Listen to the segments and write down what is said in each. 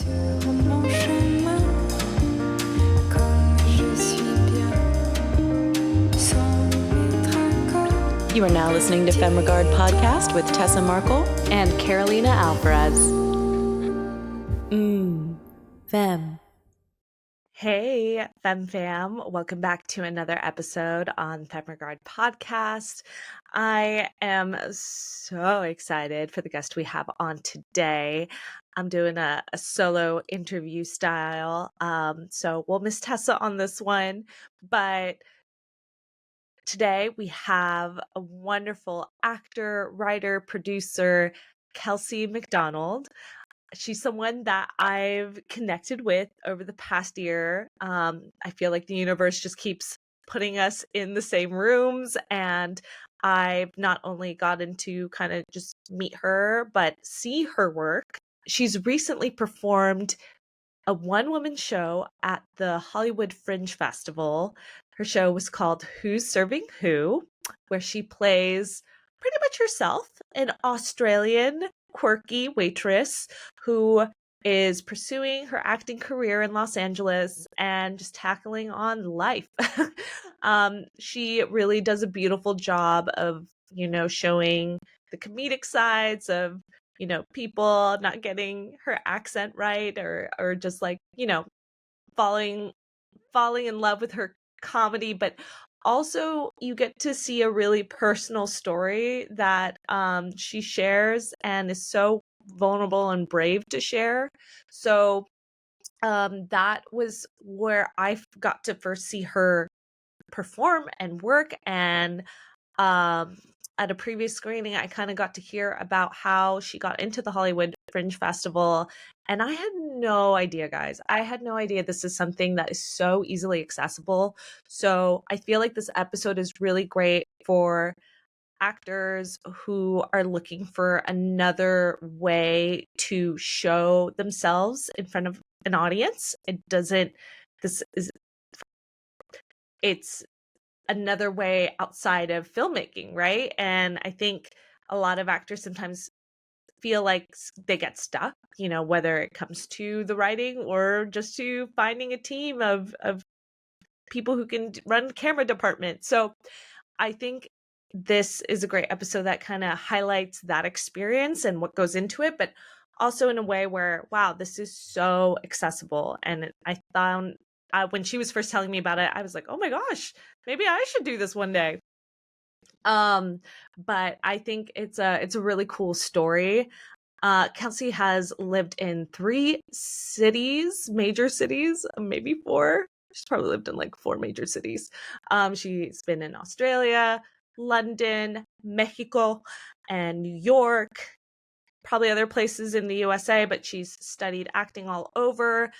You are now listening to Femme Regard Podcast with Tessa Markle and Carolina Alvarez. Femme. Hey, Femme Fam. Welcome back to another episode on Femme Regard Podcast. I am so excited for the guest we have on today. I'm doing a solo interview style, so we'll miss Tessa on this one, but today we have a wonderful actor, writer, producer, Kelsie McDonald. She's someone that I've connected with over the past year. I feel like the universe just keeps putting us in the same rooms, and I've not only gotten to kind of just meet her, but see her work. She's recently performed a one-woman show at the Hollywood Fringe Festival. Her show was called Who's Serving Who, where she plays pretty much herself, an Australian quirky waitress who is pursuing her acting career in Los Angeles and just tackling on life. She really does a beautiful job of, showing the comedic sides of, people not getting her accent right or just like, falling in love with her comedy, but also you get to see a really personal story that she shares and is so vulnerable and brave to share. So that was where I got to first see her perform and work, and at a previous screening I kind of got to hear about how she got into the Hollywood Fringe Festival, and I had no idea, guys. I had no idea this is something that is so easily accessible. So I feel like this episode is really great for actors who are looking for another way to show themselves in front of an audience. It's another way outside of filmmaking, right? And I think a lot of actors sometimes feel like they get stuck, whether it comes to the writing or just to finding a team of people who can run camera department. So I think this is a great episode that kind of highlights that experience and what goes into it, but also in a way where, wow, this is so accessible. And I found when she was first telling me about it, I was like, oh my gosh, maybe I should do this one day. But I think it's a really cool story. Kelsie has lived in 3 cities, major cities, maybe 4. She's probably lived in like 4 major cities. She's been in Australia, London, Mexico, and New York, probably other places in the USA, but she's studied acting all over.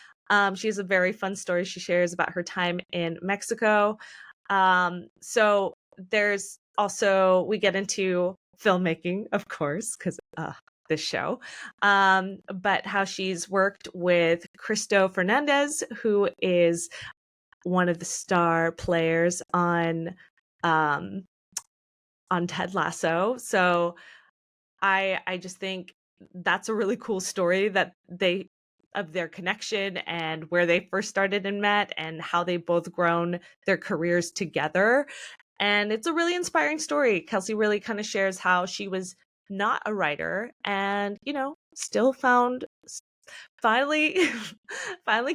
She has a very fun story she shares about her time in Mexico. So there's also, we get into filmmaking, of course, because this show, but how she's worked with Cristo Fernandez, who is one of the star players on Ted Lasso. So I just think that's a really cool story that of their connection and where they first started and met and how they both grown their careers together. And it's a really inspiring story. Kelsie really kind of shares how she was not a writer and, still finally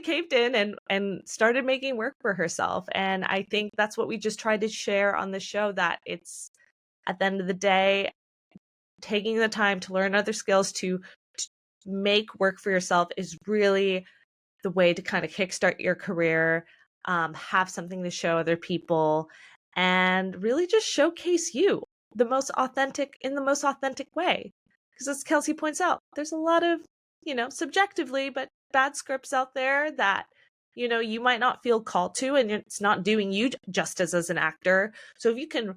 caved in and started making work for herself. And I think that's what we just tried to share on the show, that it's, at the end of the day, taking the time to learn other skills to make work for yourself is really the way to kind of kickstart your career, have something to show other people, and really just showcase you in the most authentic way. Because as Kelsie points out, there's a lot of, subjectively, but bad scripts out there that, you might not feel called to, and it's not doing you justice as an actor. So if you can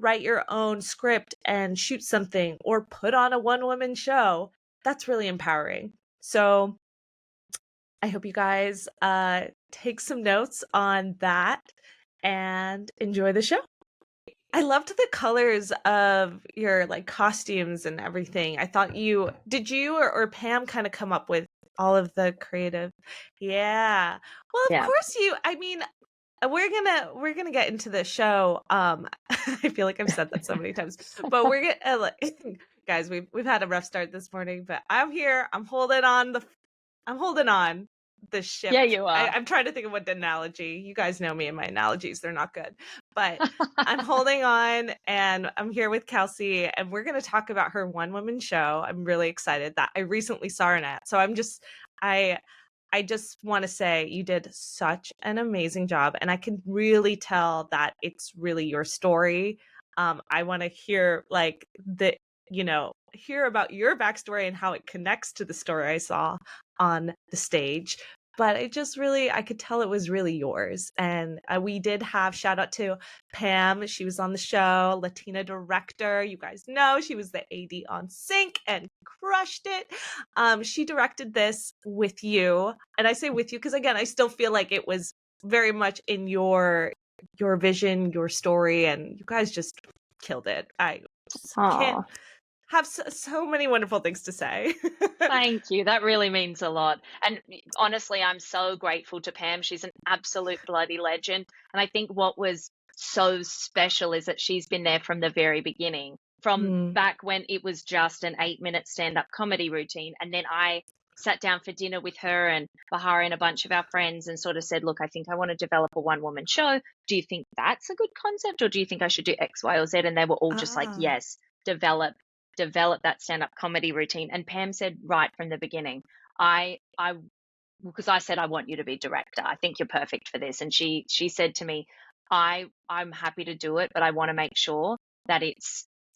write your own script and shoot something or put on a one-woman show, that's really empowering. So I hope you guys take some notes on that and enjoy the show. I loved the colors of your costumes and everything. I thought did you or Pam kind of come up with all of the creative. Yeah. Well, of Yeah. course I mean, we're gonna get into the show. I feel like I've said that so many times, but we're gonna guys, we've had a rough start this morning, but I'm here. I'm holding on the ship. Yeah, you are. I'm trying to think of what analogy. You guys know me and my analogies; they're not good. But I'm holding on, and I'm here with Kelsie, and we're going to talk about her one-woman show. I'm really excited that I recently saw her in it. So I just want to say you did such an amazing job, and I can really tell that it's really your story. I want to hear hear about your backstory and how it connects to the story I saw on the stage. But I could tell it was really yours. And we did have shout out to Pam. She was on the show, Latina director. You guys know she was the AD on Sync and crushed it. She directed this with you. And I say with you because, again, I still feel like it was very much in your vision, your story, and you guys just killed it. I can't have so many wonderful things to say. Thank you. That really means a lot. And honestly, I'm so grateful to Pam. She's an absolute bloody legend. And I think what was so special is that she's been there from the very beginning, from back when it was just an 8-minute stand-up comedy routine. And then I sat down for dinner with her and Bahari and a bunch of our friends and sort of said, look, I think I want to develop a one-woman show. Do you think that's a good concept, or do you think I should do X, Y, or Z? And they were all just like, yes, develop that stand-up comedy routine. And Pam said right from the beginning, because I said, I want you to be director. I think you're perfect for this. And she said to me, I'm happy to do it, but I want to make sure that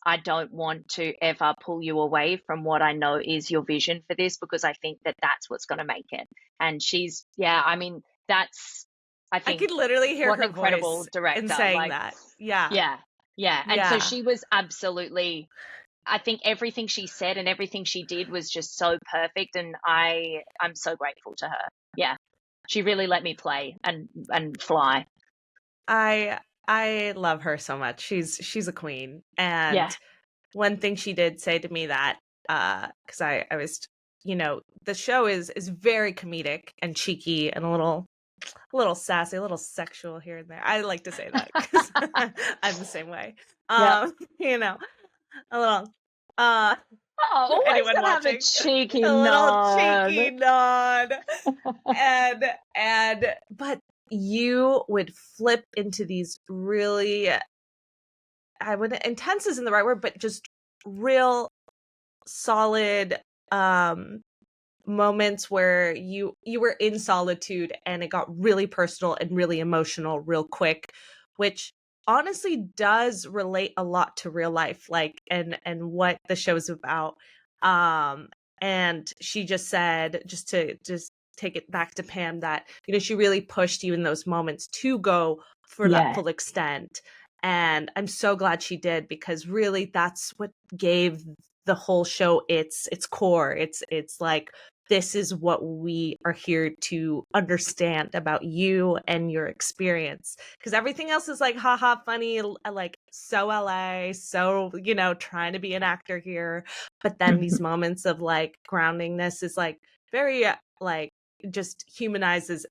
I don't want to ever pull you away from what I know is your vision for this, because I think that that's what's going to make it. And I mean, I think I could literally hear what her an incredible voice director in saying that. Yeah. And so she was absolutely, I think everything she said and everything she did was just so perfect, and I'm so grateful to her. Yeah, she really let me play and fly. I love her so much. She's a queen. And one thing she did say to me that because I was, the show is very comedic and cheeky and a little sassy, a little sexual here and there. I like to say that because I'm the same way. A little always anyone gonna watching, have a cheeky a little nod. cheeky nod. But you would flip into these really, I wouldn't, intense isn't the right word, but just real solid moments where you were in solitude and it got really personal and really emotional real quick, which honestly does relate a lot to real life, like and what the show's about. And she just said, just take it back to Pam, that she really pushed you in those moments to go for that full extent. And I'm so glad she did, because really that's what gave the whole show its core. It's like, this is what we are here to understand about you and your experience, because everything else is like haha funny, like so LA, so trying to be an actor here. But then these moments of like groundingness is like very like just humanizes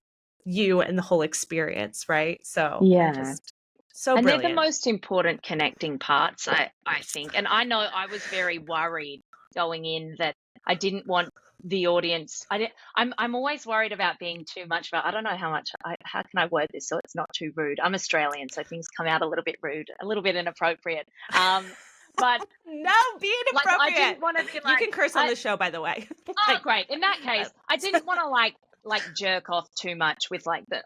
you and the whole experience, right? So just so and brilliant. they're the most important connecting parts, I think. And I know I was very worried going in that I didn't want the audience. I'm always worried about being too much. But I don't know how can I word this so it's not too rude. I'm Australian, so things come out a little bit rude, a little bit inappropriate. But no, be inappropriate. Like, I didn't want to be like, you can curse on the show, by the way. Oh, great. In that case, I didn't want to like jerk off too much with like the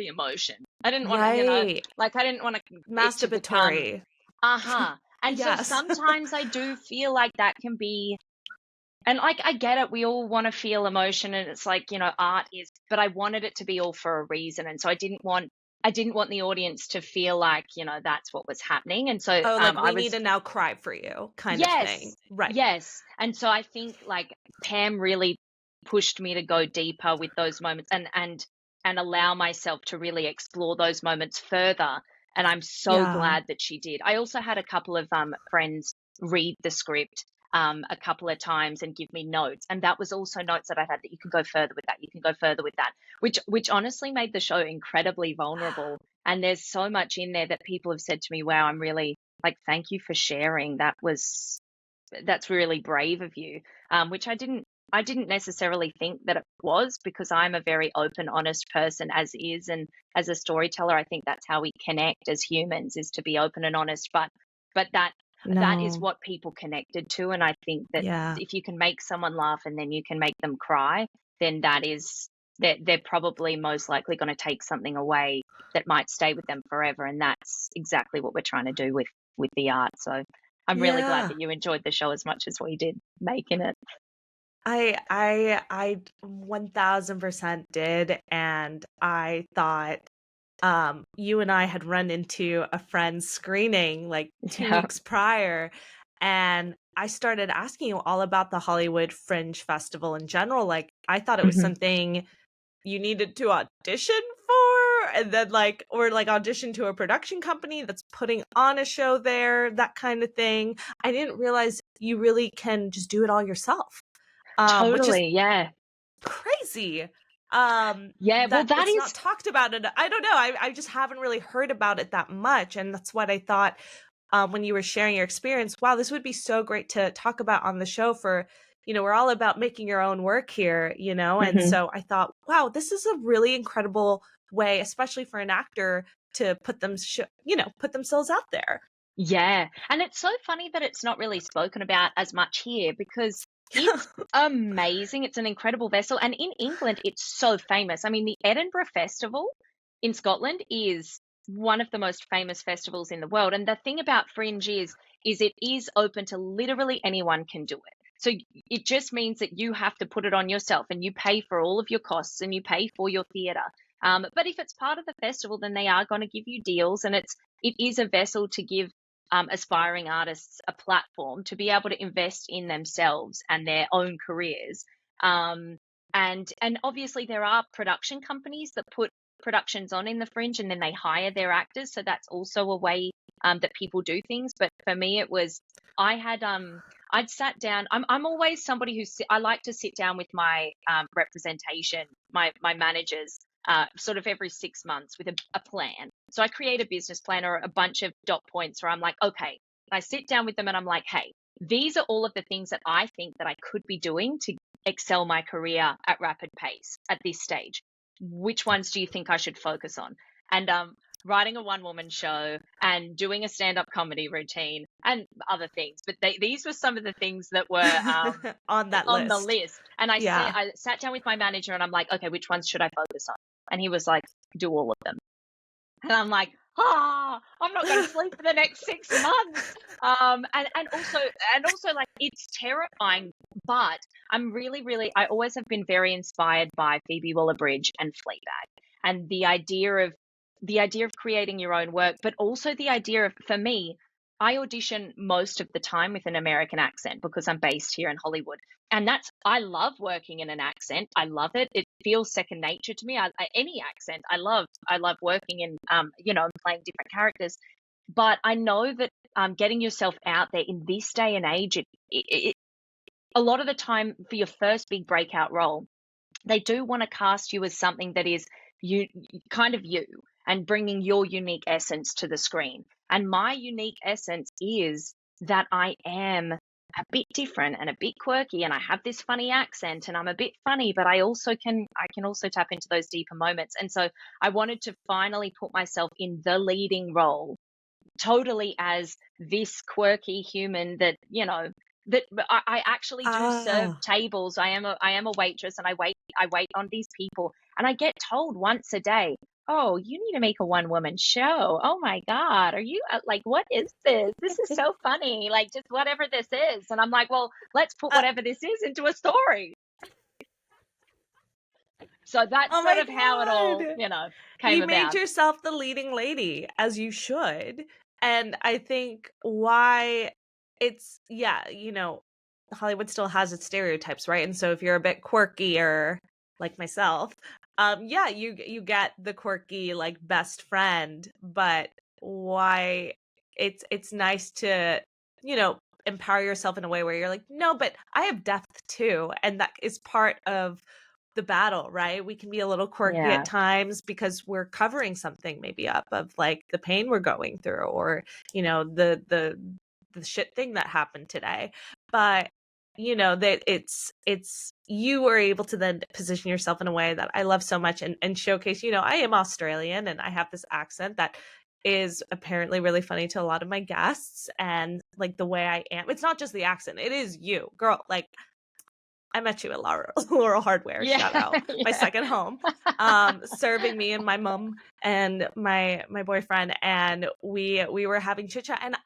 emotion. I didn't want to, I didn't want to masturbatory. And so sometimes I do feel like that can be, and like I get it, we all want to feel emotion, and it's like, art is, but I wanted it to be all for a reason. And so I didn't want the audience to feel like, that's what was happening. And so we need to now cry for you kind of thing. Right. Yes. And so I think like Pam really pushed me to go deeper with those moments and allow myself to really explore those moments further. And I'm so glad that she did. I also had a couple of friends read the script a couple of times and give me notes. And that was also notes that I had that you can go further with that. You can go further with that, which honestly made the show incredibly vulnerable. And there's so much in there that people have said to me, wow, I'm really like, thank you for sharing. That's really brave of you. Which I didn't necessarily think that it was, because I'm a very open, honest person as is. And as a storyteller, I think that's how we connect as humans, is to be open and honest. But that is No. what people connected to. And I think that Yeah. if you can make someone laugh and then you can make them cry, then they're probably most likely going to take something away that might stay with them forever. And that's exactly what we're trying to do with the art. So I'm really glad Yeah. that you enjoyed the show as much as we did making it. I 1000% did, and I thought you and I had run into a friend's screening like 2 Yeah. weeks prior, and I started asking you all about the Hollywood Fringe Festival in general. Like, I thought it was Mhm. something you needed to audition for, and then or audition to a production company that's putting on a show there, that kind of thing. I didn't realize you really can just do it all yourself, which is Totally. Yeah. crazy. Yeah. Well, That that it's not is talked about it. I don't know. I just haven't really heard about it that much, and that's what I thought when you were sharing your experience. Wow, this would be so great to talk about on the show. For we're all about making your own work here, and Mhm. so I thought, wow, this is a really incredible way, especially for an actor, to put themselves out there. Yeah. And it's so funny that it's not really spoken about as much here, because it's amazing. It's an incredible vessel. And in England, it's so famous. I mean, the Edinburgh Festival in Scotland is one of the most famous festivals in the world. And the thing about Fringe is it is open to literally anyone can do it. So it just means that you have to put it on yourself, and you pay for all of your costs, and you pay for your theatre. But if it's part of the festival, then they are going to give you deals, and it is a vessel to give aspiring artists a platform to be able to invest in themselves and their own careers. And obviously there are production companies that put productions on in the Fringe, and then they hire their actors. So that's also a way that people do things. But for me, it was I'd sat down. I'm always somebody I like to sit down with my representation, my managers, sort of every 6 months with a plan. So I create a business plan or a bunch of dot points where I'm like, okay, I sit down with them and I'm like, hey, these are all of the things that I think that I could be doing to excel my career at rapid pace at this stage. Which ones do you think I should focus on? And writing a one-woman show and doing a stand-up comedy routine and other things. But these were some of the things that were On that on the list. list. And Yeah. I sat down with my manager and I'm like, okay, which ones should I focus on? And he was like, do all of them. And I'm like, I'm not going to sleep for the next 6 months. And also like, it's terrifying, but I'm I always have been very inspired by Phoebe Waller-Bridge and Fleabag, and the idea of creating your own work, but also the idea of, for me, I audition most of the time with an American accent because I'm based here in Hollywood. And I love working in an accent. I love it. It feels second nature to me. Any accent, I love working in, and playing different characters. But I know that getting yourself out there in this day and age, a lot of the time for your first big breakout role, they do want to cast you as something that is you, kind of you, and bringing your unique essence to the screen. And my unique essence is that I am a bit different and a bit quirky, and I have this funny accent, and I'm a bit funny, but I can also tap into those deeper moments. And so I wanted to finally put myself in the leading role, totally as this quirky human that I actually do serve Ah. tables. I am a waitress, and I wait on these people, and I get told once a day, "Oh, you need to make a one-woman show. Oh my God, are you like, what is this? This is so funny. Like, just whatever this is." And I'm like, "Well, let's put Uh, whatever this is into a story." So that's oh sort my of how it all, God. came You made about. yourself the leading lady, as you should. And I think why yeah, Hollywood still has its stereotypes, right? And so if you're a bit quirkier, like myself, yeah, you get the quirky like best friend, but why it's nice to, you know, empower yourself in a way where you're like, no, but I have depth too. And that is part of the battle, right? We can be a little quirky at times because we're covering something maybe up of like the pain we're going through, or, you know, the shit thing that happened today. But you know, that it's you were able to then position yourself in a way that I love so much, and showcase, you know, I am Australian and I have this accent that is apparently really funny to a lot of my guests, and like the way I am, it's not just the accent, it is you, girl. Like, I met you at Laurel Hardware, shout out, my second home, serving me and my mom and my boyfriend, and we were having chit chat, and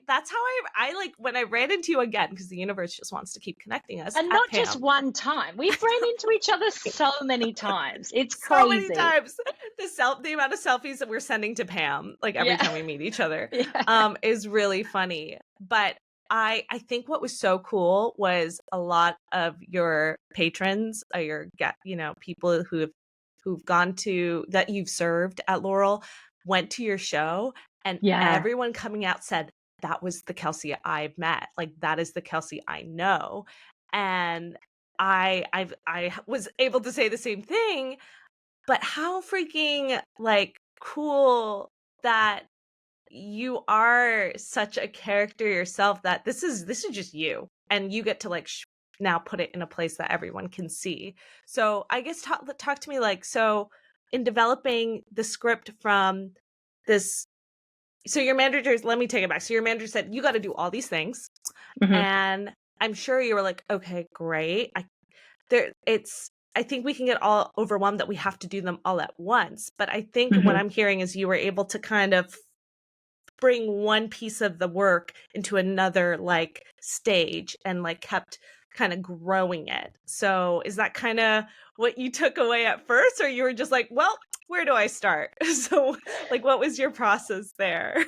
that's how I like when I ran into you again, because the universe just wants to keep connecting us. And not just one time. We've ran into each other so many times. It's crazy. So many times. The amount of selfies that we're sending to Pam, like every time we meet each other, is really funny. But I think what was so cool was a lot of your patrons, people who've gone to, that you've served at Laurel, went to your show, and everyone coming out said, that was the Kelsie I've met. Like, that is the Kelsie I know. And I was able to say the same thing, but how freaking like cool that you are such a character yourself, that this is just you, and you get to like now put it in a place that everyone can see. So I guess talk to me, like, so in developing the script from this, so your managers, let me take it back. So your manager said, you got to do all these things. And I'm sure you were like, okay, great. I think we can get all overwhelmed that we have to do them all at once. But I think what I'm hearing is you were able to kind of bring one piece of the work into another like stage, and like kept kind of growing it. So is that kind of what you took away at first, or you were just like, well, where do I start? So like, what was your process there?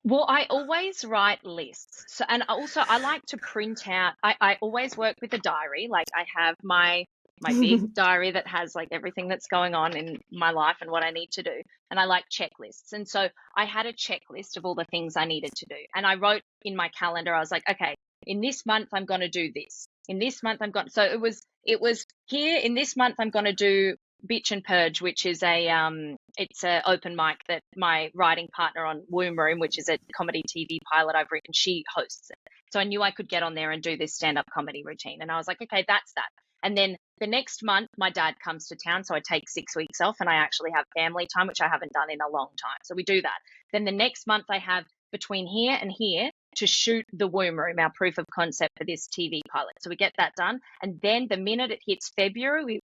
Well, I always write lists. So, and also I like to print out, I always work with a diary. Like, I have my big diary that has like everything that's going on in my life and what I need to do. And I like checklists. And so I had a checklist of all the things I needed to do. And I wrote in my calendar, I was like, okay, in this month, I'm going to do this. In this month, so it was here in this month, I'm going to do Bitch and Purge, which is it's a open mic that my writing partner on Womb Room, which is a comedy TV pilot I've written, she hosts it. So I knew I could get on there and do this stand-up comedy routine. And I was like, okay, that's that. And then the next month, my dad comes to town, so I take 6 weeks off, and I actually have family time, which I haven't done in a long time. So we do that. Then the next month, I have between here and here to shoot the Womb Room, our proof of concept for this TV pilot. So we get that done. And then the minute it hits February,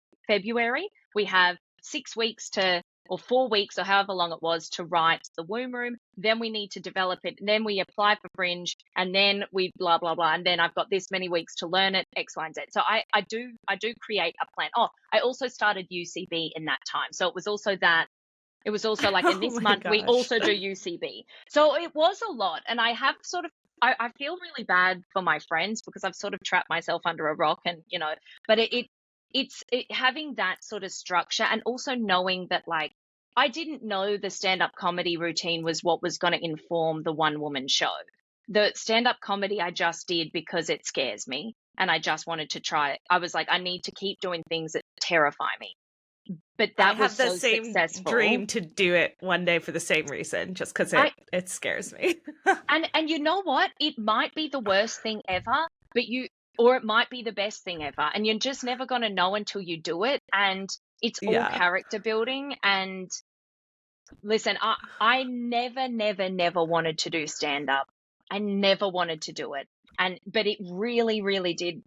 we have 6 weeks or 4 weeks, or however long it was, to write the Womb Room. Then we need to develop it. And then we apply for Fringe, and then we blah, blah, blah. And then I've got this many weeks to learn it, X, Y, and Z. So I do create a plan. Oh, I also started UCB in that time. So it was also like in this month, we also do UCB. So it was a lot. And I have sort of, I feel really bad for my friends, because I've sort of trapped myself under a rock, and, you know, but it's having that sort of structure, and also knowing that, like, I didn't know the stand-up comedy routine was what was going to inform the one-woman show. The stand-up comedy I just did because it scares me, and I just wanted to try it. I was like, I need to keep doing things that terrify me. But that was so successful. I have the same dream to do it one day for the same reason, just because it scares me. and you know what? It might be the worst thing ever, or it might be the best thing ever. And you're just never going to know until you do it. And it's all character building. And listen, I never wanted to do stand-up. I never wanted to do it. But it really, really did.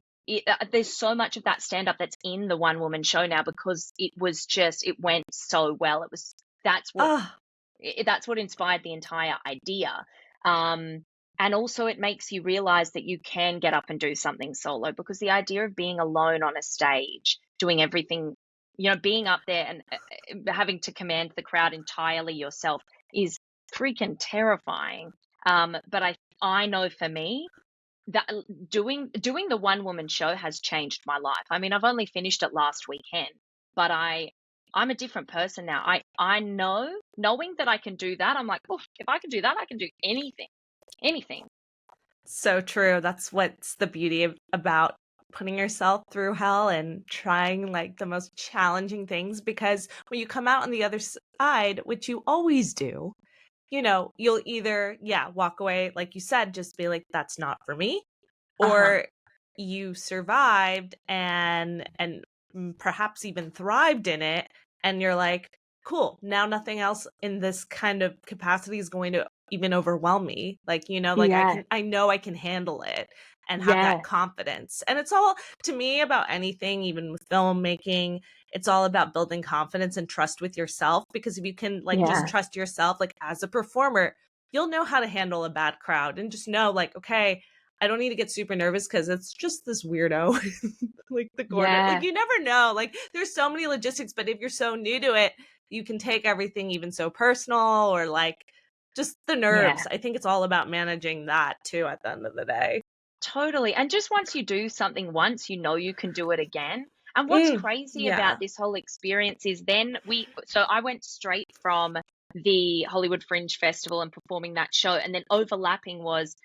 There's so much of that stand-up that's in the one-woman show now, because it went so well. That's what inspired the entire idea. And also it makes you realize that you can get up and do something solo, because the idea of being alone on a stage, doing everything, you know, being up there and having to command the crowd entirely yourself is freaking terrifying. But I know for me that doing the one woman show has changed my life. I mean, I've only finished it last weekend, but I'm a different person now. I knowing that I can do that, I'm like, oh, if I can do that, I can do anything. So true. That's what's the beauty about putting yourself through hell and trying like the most challenging things, because when you come out on the other side, which you always do, you'll either, yeah, walk away, like you said, just be like, that's not for me, Uh-huh. or you survived and perhaps even thrived in it, and you're like, cool, now nothing else in this kind of capacity is going to even overwhelm me, like, like Yeah. I know I can handle it and have Yeah. that confidence. And it's all, to me, about anything, even with filmmaking, it's all about building confidence and trust with yourself, because if you can like just Yeah. trust yourself, like as a performer, you'll know how to handle a bad crowd and just know, like, okay, I don't need to get super nervous because it's just this weirdo like the corner. Like, Yeah. you never know. Like, there's so many logistics, but if you're so new to it, you can take everything even so personal, or like just the Yeah. nerves. I think it's all about managing that too at the end of the day. Totally. And just once you do something once, you know you can do it again. And what's crazy Yeah. about this whole experience is so I went straight from the Hollywood Fringe Festival and performing that show. And then overlapping was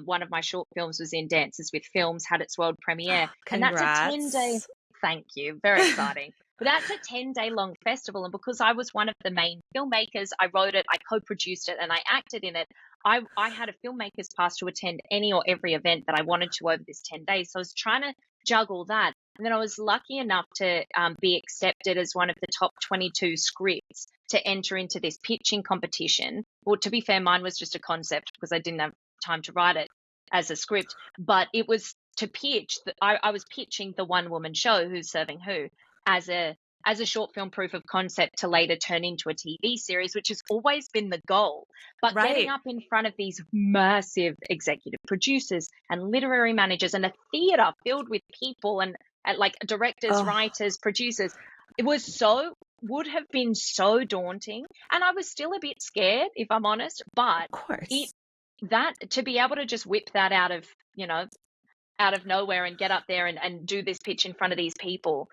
one of my short films was in Dances with Films, had its world premiere. And that's a 10-day, Congrats. thank you, very exciting. But that's a 10-day long festival. And because I was one of the main filmmakers, I wrote it, I co-produced it, and I acted in it. I had a filmmaker's pass to attend any or every event that I wanted to over this 10 days. So I was trying to juggle that. And then I was lucky enough to be accepted as one of the top 22 scripts to enter into this pitching competition. Well, to be fair, mine was just a concept because I didn't have time to write it as a script, but it was to pitch. I was pitching the one woman show, Who's Serving Who, as a short film proof of concept to later turn into a TV series, which has always been the goal. But getting Right. up in front of these massive executive producers and literary managers and a theater filled with people and like directors, Oh, writers, producers, would have been so daunting. And I was still a bit scared, if I'm honest, but of course. it that to be able to just whip that out of nowhere and get up there and do this pitch in front of these people,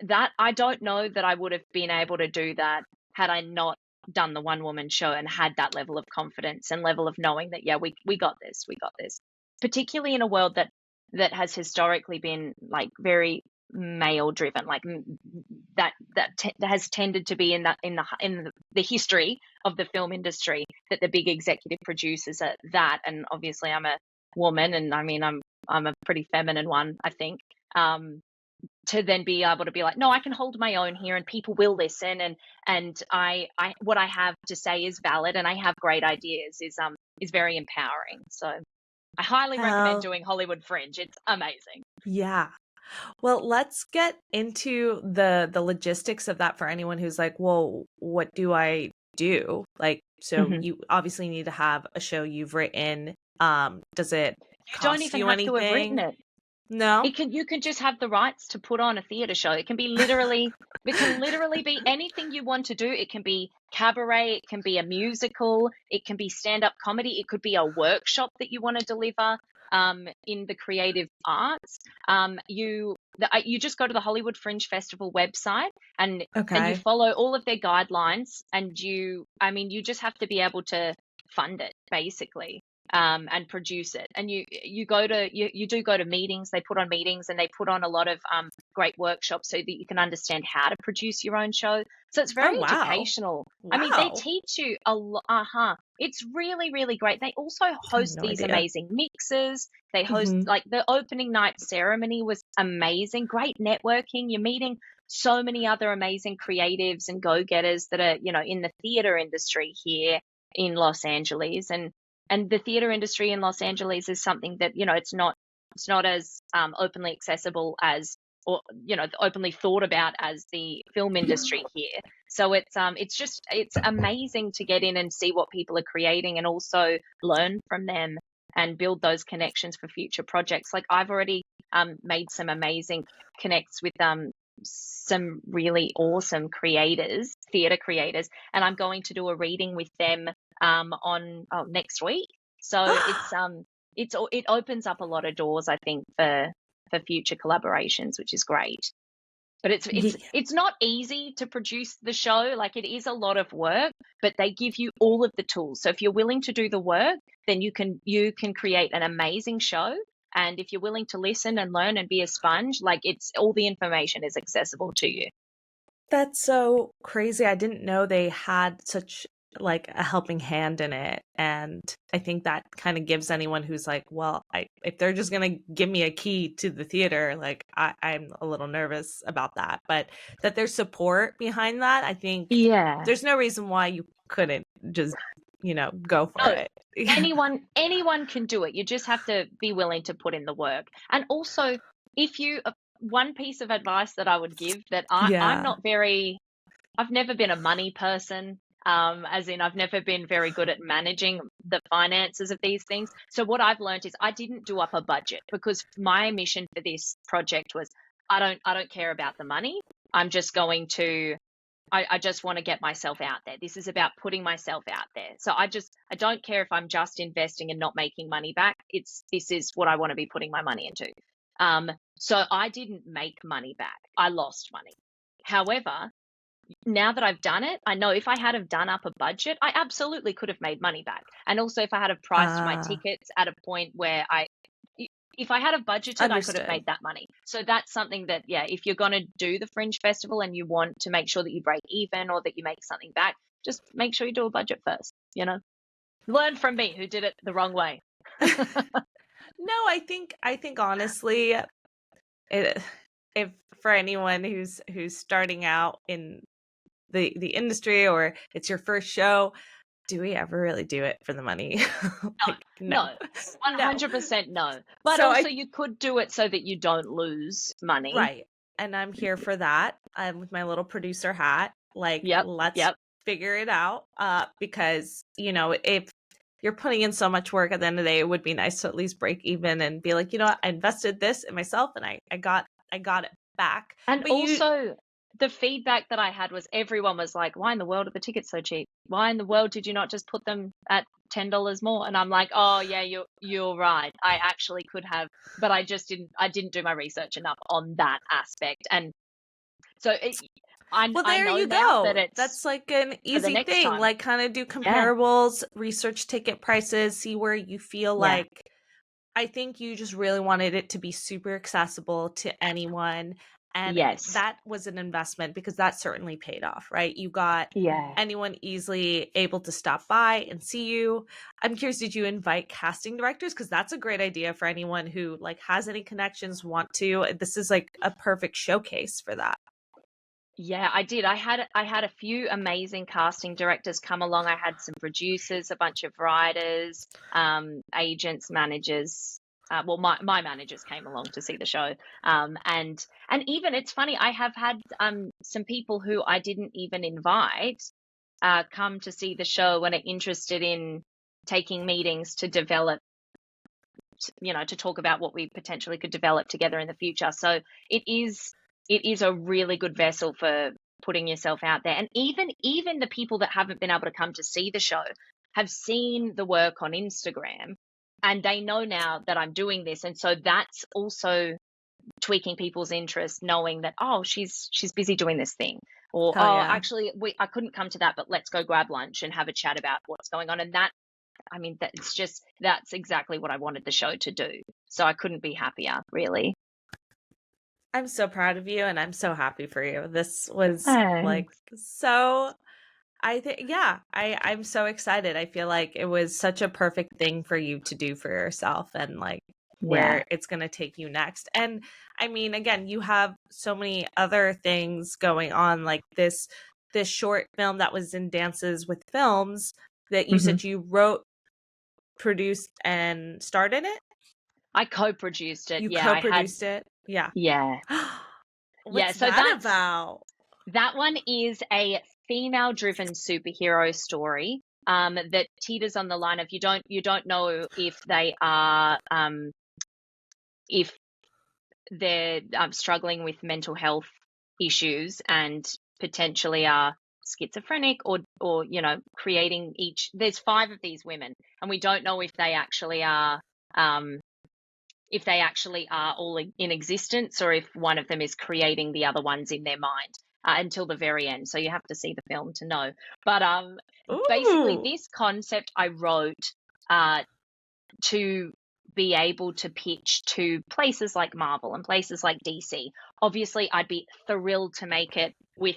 that I don't know that I would have been able to do that had I not done the one woman show and had that level of confidence and level of knowing that, yeah, we got this, we got this. Particularly in a world that has historically been like very male driven, like that has tended to be in the history of the film industry, that the big executive producers are that. And obviously I'm a woman, and I mean I'm a pretty feminine one, I think. To then be able to be like, no, I can hold my own here and people will listen, and I what I have to say is valid and I have great ideas is very empowering. So I highly recommend Hell doing Hollywood Fringe. It's amazing. yeah. Well, let's get into the logistics of that for anyone who's like, well, what do I do? Like, so Mhm. you obviously need to have a show you've written. Does it You don't cost even you have to have written anything? it. No? You can just have the rights to put on a theater show. It can literally be anything you want to do. It can be cabaret, it can be a musical, it can be stand-up comedy, it could be a workshop that you want to deliver in the creative arts. You just go to the Hollywood Fringe Festival website and you Okay. follow all of their guidelines, and you just have to be able to fund it basically, and produce it. And you do go to meetings. They put on meetings and they put on a lot of great workshops so that you can understand how to produce your own show. So it's Oh, very wow. educational. I mean, they Wow. teach you a lot. It's really, really great. They also I had host no these idea. amazing mixes. They host, Hmm. like, the opening night ceremony was amazing. Great networking. You're meeting so many other amazing creatives and go-getters that are, in the theater industry here in Los Angeles. And the theater industry in Los Angeles is something that, it's not as openly accessible as, or openly thought about as the film industry here. So it's amazing to get in and see what people are creating and also learn from them and build those connections for future projects. Like, I've already made some amazing connects with some really awesome theater creators, and I'm going to do a reading with them on next week. So it opens up a lot of doors, I think, for future collaborations, which is great. But it's Ye- it's not easy to produce the show. Like, it is a lot of work, but they give you all of the tools. So if you're willing to do the work, then you can create an amazing show. And if you're willing to listen and learn and be a sponge, like, it's all the information is accessible to you. That's so crazy. I didn't know they had such like a helping hand in it. And I think that kind of gives anyone who's like, well, if they're just gonna give me a key to the theater, like I'm a little nervous about that. But that there's support behind that, I think Yeah. there's no reason why you couldn't just, go for No, it. anyone can do it. You just have to be willing to put in the work. And also, if you one piece of advice that I would give, that I'm Yeah. not very, I've never been a money person. As in, I've never been very good at managing the finances of these things. So what I've learned is I didn't do up a budget, because my mission for this project was, I don't care about the money. I'm just going to, I just want to get myself out there. This is about putting myself out there. So I don't care if I'm just investing and not making money back. This is what I want to be putting my money into. So I didn't make money back. I lost money. However, now that I've done it, I know if I had have done up a budget, I absolutely could have made money back. And also, if I had have priced my tickets at a point where if I had have budgeted, I could have Understood. made that money. So that's something that, yeah, if you're going to do the Fringe Festival and you want to make sure that you break even or that you make something back, just make sure you do a budget first, Learn from me, who did it the wrong way. No, I think honestly, if for anyone who's starting out in the industry, or it's your first show, do we ever really do it for the money? Like, no. 100% no. But So also, you could do it so that you don't lose money. Right. And I'm here for that. I'm with my little producer hat. Like, let's figure it out. Because, if you're putting in so much work, at the end of the day, it would be nice to at least break even and be like, I invested this in myself and I got it back. And but also, the feedback that I had was, everyone was like, why in the world are the tickets so cheap? Why in the world did you not just put them at $10 more? And I'm like, oh yeah, you're right. I actually could have, but I didn't do my research enough on that aspect. And so I know you now go. that That's like an easy thing. time. Like, kind of do comparables, research ticket prices, see where you feel like. I think you just really wanted it to be super accessible to anyone. And that was an investment, because that certainly paid off, right? You got anyone easily able to stop by and see you. I'm curious, did you invite casting directors? Because that's a great idea for anyone who like has any connections, want to. This is like a perfect showcase for that. Yeah, I did. I had a few amazing casting directors come along. I had some producers, a bunch of writers, agents, managers. Well, my managers came along to see the show. And even, it's funny, I have had some people who I didn't even invite come to see the show and are interested in taking meetings to develop, to talk about what we potentially could develop together in the future. So it is a really good vessel for putting yourself out there. And even the people that haven't been able to come to see the show have seen the work on Instagram, and they know now that I'm doing this. And so that's also tweaking people's interest, knowing that, oh, she's busy doing this thing, or actually I couldn't come to that, but let's go grab lunch and have a chat about what's going on. And that's exactly what I wanted the show to do. So I couldn't be happier, really. I'm so proud of you, and I'm so happy for you. This was like so. I think, I'm so excited. I feel like it was such a perfect thing for you to do for yourself, and like where it's going to take you next. And I mean, again, you have so many other things going on, like this short film that was in Dances with Films that you said you wrote, produced, and starred in it. I co-produced it. You co-produced it. Yeah. What's so that about? That one is a female-driven superhero story that teeters on the line of, you don't know if they are if they're struggling with mental health issues and potentially are schizophrenic or creating there's 5 of these women, and we don't know if they actually are if they actually are all in existence or if one of them is creating the other ones in their mind until the very end. So you have to see the film to know. But basically, Ooh. this concept I wrote uh, to be able to pitch to places like Marvel and places like DC. Obviously, I'd be thrilled to make it with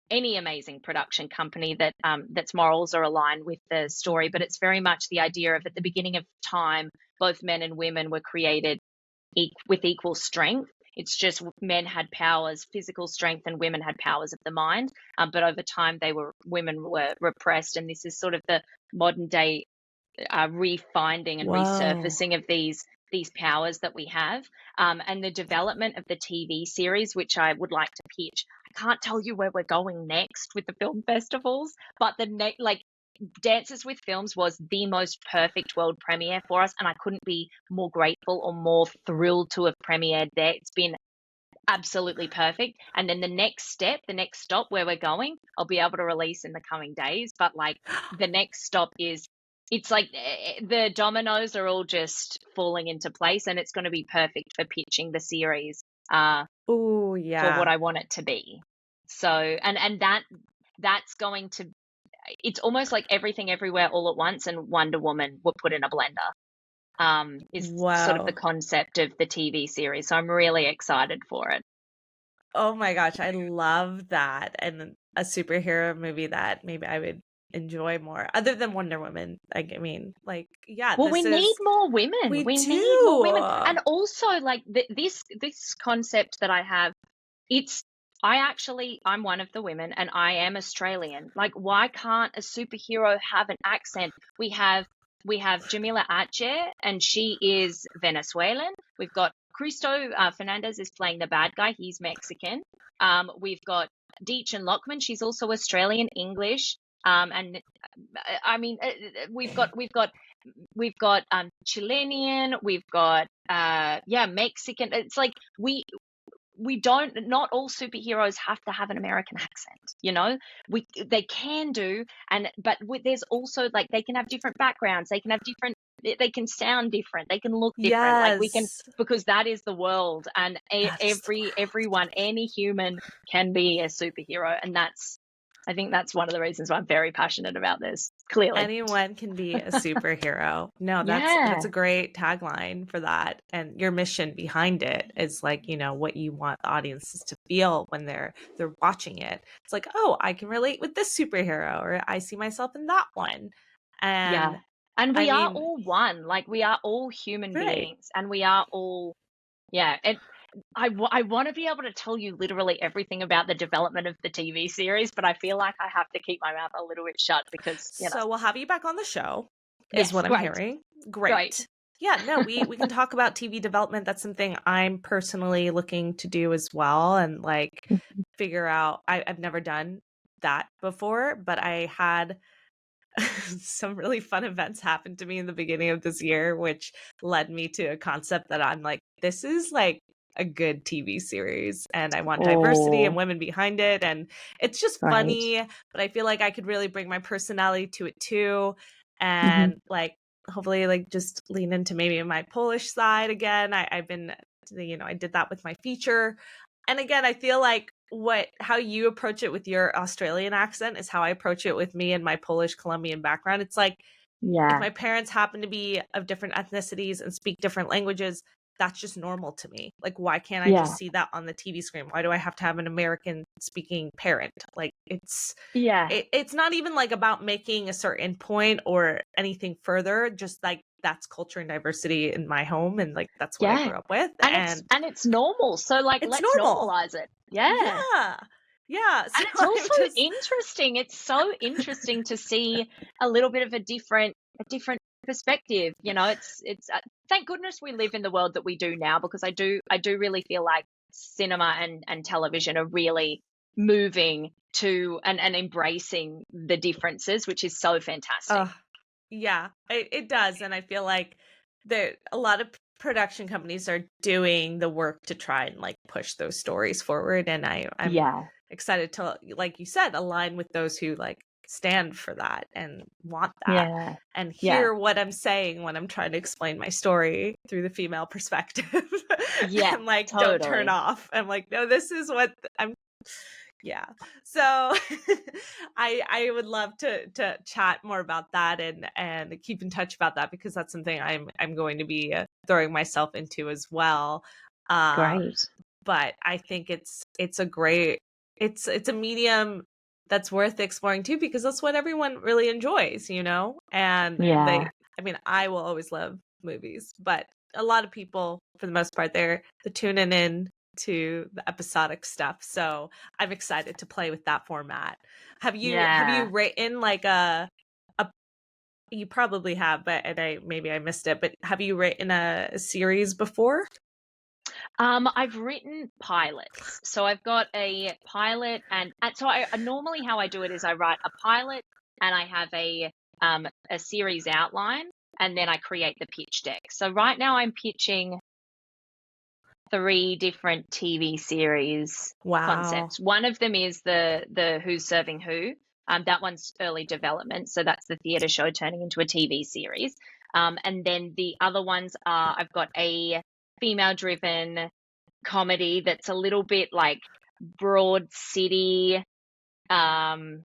any amazing production company that that's morals are aligned with the story. But it's very much the idea of, at the beginning of time, both men and women were created with equal strength. It's just men had powers, physical strength, and women had powers of the mind. But over time, women were repressed, and this is sort of the modern day refinding and Whoa. resurfacing of these powers that we have, and the development of the TV series, which I would like to pitch. I can't tell you where we're going next with the film festivals, but like Dances with Films was the most perfect world premiere for us, and I couldn't be more grateful or more thrilled to have premiered there. It's been absolutely perfect. And then the next stop where we're going, I'll be able to release in the coming days. But like the next stop is, it's like the dominoes are all just falling into place, and it's going to be perfect for pitching the series Oh, for yeah. what I want it to be. So, and that's going to, it's almost like Everything Everywhere All at Once and Wonder Woman were put in a blender. Is sort of the Wow. concept of the TV series. So I'm really excited for it. Oh my gosh, I love that. And a superhero movie that maybe I would enjoy more, other than Wonder Woman. Like, I mean, like, yeah, Well, we this need is, more women. we We need more women. do. And also, like, this concept that I have, it's, I'm one of the women, and I am Australian. Like, why can't a superhero have an accent? We have Jamila Atcher, and she is Venezuelan. We've got Cristo Fernandez is playing the bad guy. He's Mexican. We've got Deech and Lockman. She's also Australian English. And I mean, we've got Chilean. We've got Mexican. It's like not all superheroes have to have an American accent, they can do, but there's also, like, they can have different backgrounds, they can sound different, they can look different, like we can, Yes. because that is the world, and That's the everyone, any human can be a superhero, and I think that's one of the reasons why I'm very passionate about this, clearly. anyone can be a superhero. No, that's Yeah. a great tagline for that. And your mission behind it is like, what you want the audiences to feel when they're watching it. It's like, oh, I can relate with this superhero, or I see myself in that one. Yeah. And And I we are mean, all one, like we are all human right. beings, and we are all, yeah. And I want to be able to tell you literally everything about the development of the TV series, but I feel like I have to keep my mouth a little bit shut because, So we'll have you back on the show, is yes, what I'm great, hearing. great. Great. Yeah, no, we can talk about TV development. That's something I'm personally looking to do as well, and like figure out. I've never done that before, but I had some really fun events happen to me in the beginning of this year, which led me to a concept that I'm like, this is like a good TV series, and I want diversity and Oh, women behind it, and it's just great. funny, but I feel like I could really bring my personality to it too, Hmm. and like hopefully like just lean into maybe my Polish side again. I've been, I did that with my feature, and again, I feel like how you approach it with your Australian accent is how I approach it with me and my Polish Colombian background. It's like, if Yeah, my parents happen to be of different ethnicities and speak different languages, that's just normal to me. Like, why can't I just yeah, see that on the TV screen? Why do I have to have an American speaking parent? Like, yeah, it's not even like about making a certain point or anything further. Just like, that's culture and diversity in my home, and like that's what I yeah. grew up with, And and it's normal. So, like, it's let's normal. normalize it. Yeah. Yeah. Yeah. So And it's I'm also just interesting. It's so interesting to see a little bit of a different perspective. It's thank goodness we live in the world that we do now, because I do really feel like cinema and television are really moving to and embracing the differences, which is so fantastic. yeah, it does. And I feel like a lot of production companies are doing the work to try and like push those stories forward. And I'm Yeah. excited to, like you said, align with those who like stand for that and want that Yeah. and Yeah. hear what I'm saying when I'm trying to explain my story through the female perspective. Yeah. And like, don't turn Totally. off. I'm like, no, this is what I'm. Yeah. So I would love to chat more about that and keep in touch about that, because that's something I'm going to be throwing myself into as well. Great. But I think it's a great, it's a medium that's worth exploring too, because that's what everyone really enjoys, you know? And Yeah. I mean, I will always love movies, but a lot of people, for the most part, they're tuning in to the episodic stuff. So I'm excited to play with that format. Have you Yeah. written like you probably have, but maybe I missed it, but have you written a series before? I've written pilots. So I've got a pilot, and so I normally how I do it is I write a pilot and I have a series outline, and then I create the pitch deck. So right now I'm pitching 3 different TV series Wow. concepts. One of them is the Who's Serving Who. That one's early development, so that's the theatre show turning into a TV series. And then the other ones are, I've got a female-driven comedy that's a little bit like Broad City. I'm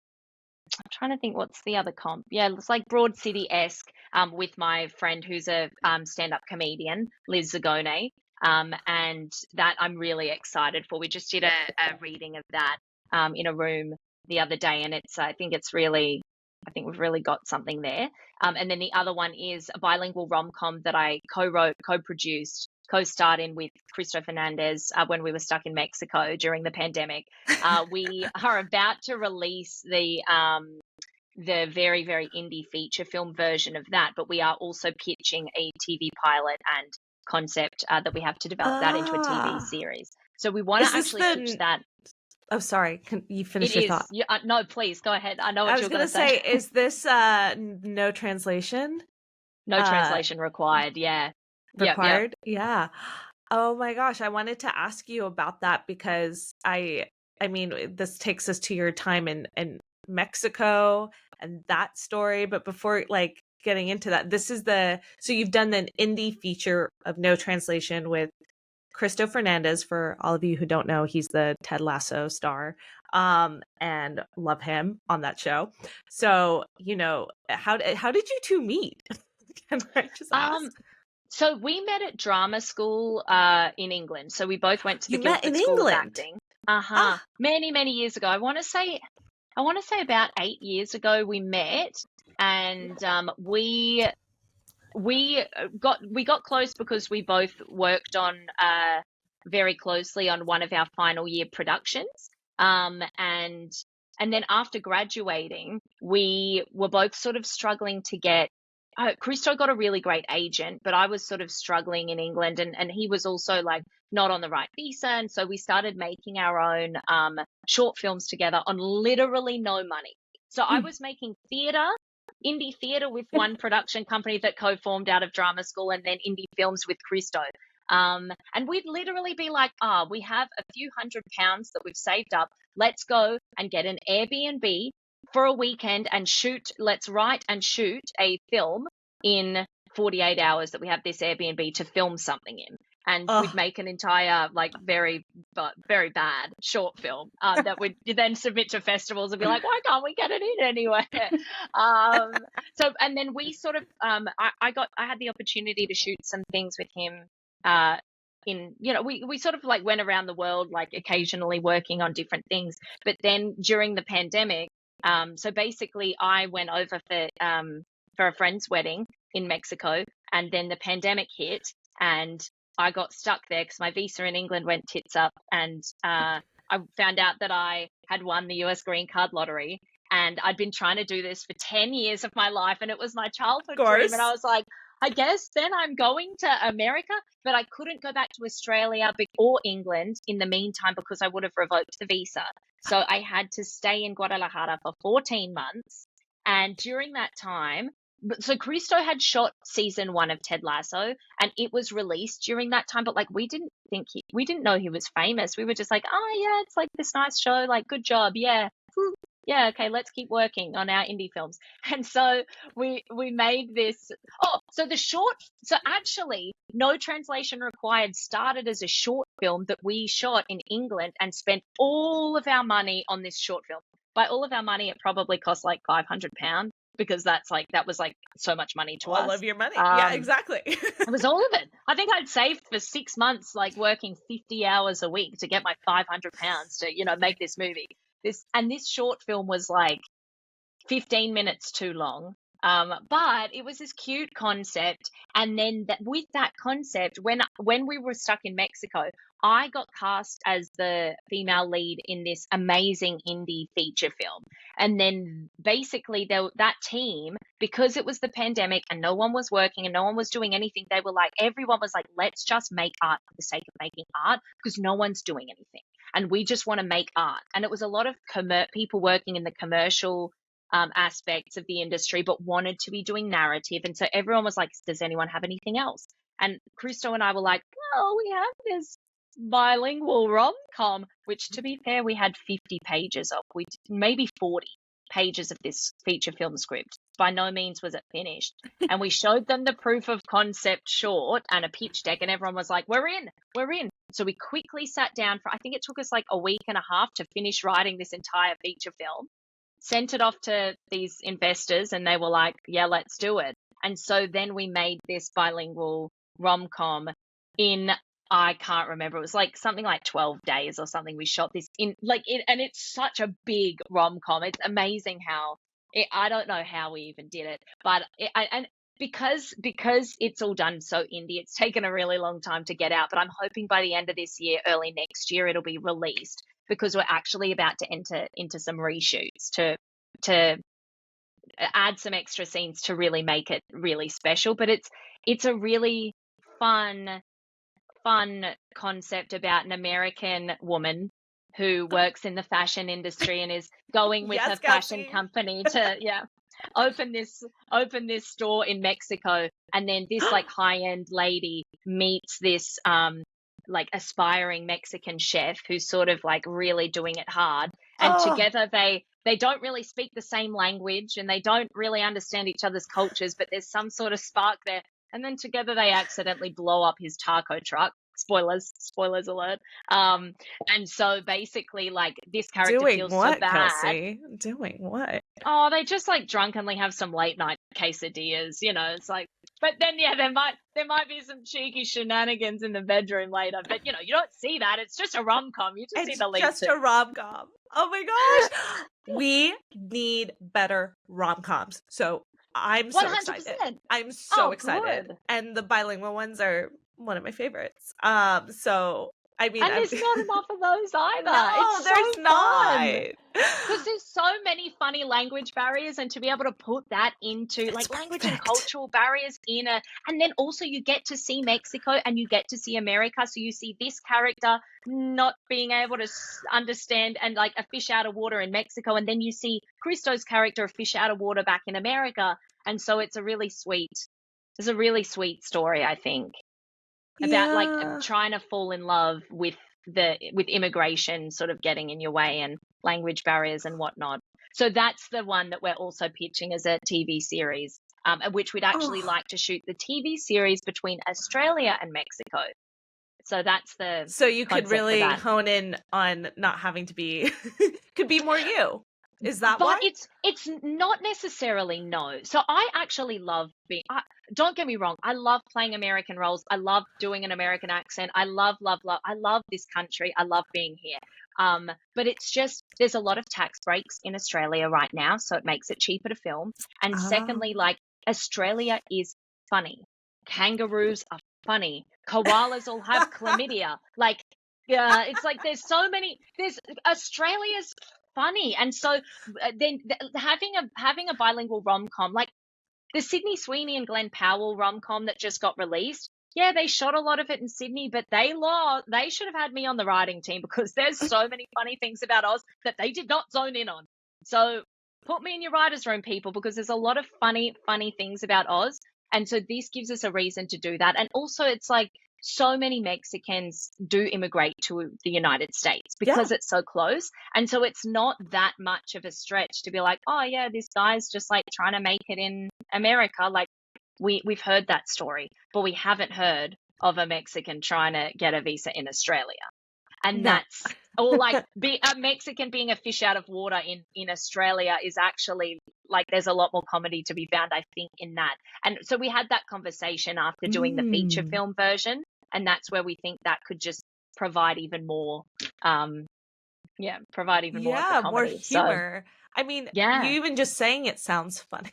trying to think what's the other comp. Yeah, it's like Broad City-esque, with my friend who's a stand-up comedian, Liz Zagone. And that I'm really excited for. We just did a reading of that in a room the other day, and I think we've really got something there. And then the other one is a bilingual rom-com that I co-wrote, co-produced, co-starred in with Cristo Fernandez when we were stuck in Mexico during the pandemic. We are about to release the very, very indie feature film version of that, but we are also pitching a TV pilot and concept that we have to develop that into a TV series. So we want to actually pitch that. Oh, sorry. Can you finish It your is. thought? No, please go ahead. I know what I was you're going going to to say. is this no translation? No translation required. Yeah. Required? Yep. Yeah. Oh my gosh, I wanted to ask you about that, because I mean, this takes us to your time in Mexico and that story, but before like getting into that, so you've done an indie feature of No Translation with Cristo Fernandez. For all of you who don't know, he's the Ted Lasso star, and love him on that show. So, you know, how did you two meet? Can I just ask? So we met at drama school in England. So we both went to the You met Guildford in School of England? Acting. Ah. Many years ago. I want to say about 8 years ago we met, and we got close because we both worked on very closely on one of our final year productions. And then after graduating, we were both sort of struggling to get. Christo got a really great agent, but I was sort of struggling in England, and he was also like not on the right visa. And so we started making our own short films together on literally no money. So I was making indie theatre with one production company that co-formed out of drama school, and then indie films with Christo. And we'd literally be like, we have a few £100 that we've saved up. Let's go and get an Airbnb for a weekend and let's write and shoot a film in 48 hours that we have this Airbnb to film something in. And we'd make an entire, like, very bad short film that we'd then submit to festivals and be like, why can't we get it in anywhere? And then we sort of, I had the opportunity to shoot some things with him we sort of like went around the world, like occasionally working on different things. But then during the pandemic, so basically I went over for a friend's wedding in Mexico, and then the pandemic hit and I got stuck there because my visa in England went tits up, and I found out that I had won the US green card lottery, and I'd been trying to do this for 10 years of my life, and it was my childhood dream. And I was like, I guess then I'm going to America, but I couldn't go back to Australia or England in the meantime because I would have revoked the visa. So I had to stay in Guadalajara for 14 months. And during that time, so Christo had shot season 1 of Ted Lasso, and it was released during that time. But like, we didn't know he was famous. We were just like, oh yeah, it's like this nice show. Like, good job. Yeah. yeah, okay, let's keep working on our indie films. And so we made this. Oh, so the short, so actually, No Translation Required started as a short film that we shot in England and spent all of our money on this short film. By all of our money, it probably cost like £500 because that was like so much money to us. All of your money. Yeah, exactly. It was all of it. I think I'd saved for 6 months, like working 50 hours a week to get my £500 to, make this movie. This short film was like 15 minutes too long. But it was this cute concept. And then with that concept, when we were stuck in Mexico, I got cast as the female lead in this amazing indie feature film. And then basically that team, because it was the pandemic and no one was working and no one was doing anything, everyone was like, let's just make art for the sake of making art because no one's doing anything. And we just want to make art. And it was a lot of people working in the commercial aspects of the industry, but wanted to be doing narrative. And so everyone was like, does anyone have anything else? And Christo and I were like, well, we have this bilingual rom-com, which to be fair, we had 50 pages of, maybe 40 pages of this feature film script. By no means was it finished. And we showed them the proof of concept short and a pitch deck, and everyone was like, we're in. So we quickly sat down I think it took us like a week and a half to finish writing this entire feature film, sent it off to these investors, and they were like, yeah, let's do it. And so then we made this bilingual rom-com in, I can't remember, it was like something like 12 days or something. We shot this and it's such a big rom-com. It's amazing how I don't know how we even did it, but because it's all done so indie, it's taken a really long time to get out, but I'm hoping by the end of this year, early next year, it'll be released, because we're actually about to enter into some reshoots to add some extra scenes to really make it really special. But it's a really fun concept about an American woman who works in the fashion industry and is going with her fashion company to open this store in Mexico. And then this like high-end lady meets this like aspiring Mexican chef who's sort of like really doing it hard. And together they don't really speak the same language and they don't really understand each other's cultures, but there's some sort of spark there. And then together they accidentally blow up his taco truck. Spoilers alert. And so basically, like, this character feels so bad. Kelsie? Doing what? Oh, they just like drunkenly have some late night quesadillas, it's like, but then there might be some cheeky shenanigans in the bedroom later, but you don't see that. It's just a rom-com. You just see the lead. It's just a rom-com. Oh my gosh. We need better rom-coms. So I'm so 100%. excited. I'm so excited. Good. And the bilingual ones are one of my favorites. So I mean, and there's not enough of those either. No, there's not. Because there's so many funny language barriers, and to be able to put that into like language and cultural barriers and then also you get to see Mexico and you get to see America. So you see this character not being able to understand and like a fish out of water in Mexico, and then you see Christo's character a fish out of water back in America. And so it's a really sweet story, I think, about like trying to fall in love with immigration sort of getting in your way and language barriers and whatnot. So that's the one that we're also pitching as a TV series, which we'd actually like to shoot the TV series between Australia and Mexico. So that's the so you could really hone in on not having to be could be more you. Is that why? But it's not necessarily, no. So I actually love don't get me wrong, I love playing American roles. I love doing an American accent. I love this country. I love being here. But it's just, there's a lot of tax breaks in Australia right now, so it makes it cheaper to film. And secondly, like, Australia is funny. Kangaroos are funny. Koalas all have chlamydia. Like, it's like there's Australia's funny. And so then having a bilingual rom-com, like the Sydney Sweeney and Glenn Powell rom-com that just got released, yeah, they shot a lot of it in Sydney, but they should have had me on the writing team, because there's so many funny things about Oz that they did not zone in on. So put me in your writer's room, people, because there's a lot of funny things about Oz. And so this gives us a reason to do that. And also it's like, so many Mexicans do immigrate to the United States because it's so close. And so it's not that much of a stretch to be like, oh yeah, this guy's just like trying to make it in America. Like we've heard that story, but we haven't heard of a Mexican trying to get a visa in Australia. And that's, or like a Mexican being a fish out of water in Australia is actually like, there's a lot more comedy to be found, I think, in that. And so we had that conversation after doing the feature film version. And that's where we think that could just provide even more, provide even more of the comedy. More humor. So, I mean, you even just saying it sounds funny.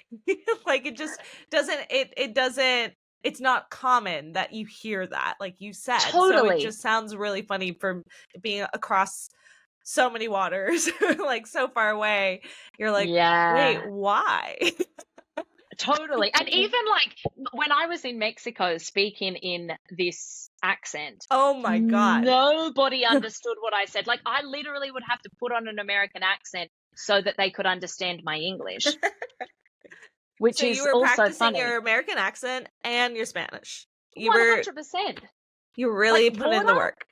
Like it just doesn't, it doesn't, it's not common that you hear that, like you said. Totally. So it just sounds really funny for being across so many waters, like so far away. You're like, wait, why? Totally. And even like when I was in Mexico speaking in this accent, oh my God, nobody understood what I said. Like I literally would have to put on an American accent so that they could understand my English. Which is also funny. So you were practicing your American accent and your Spanish. 100%. You really put in the work.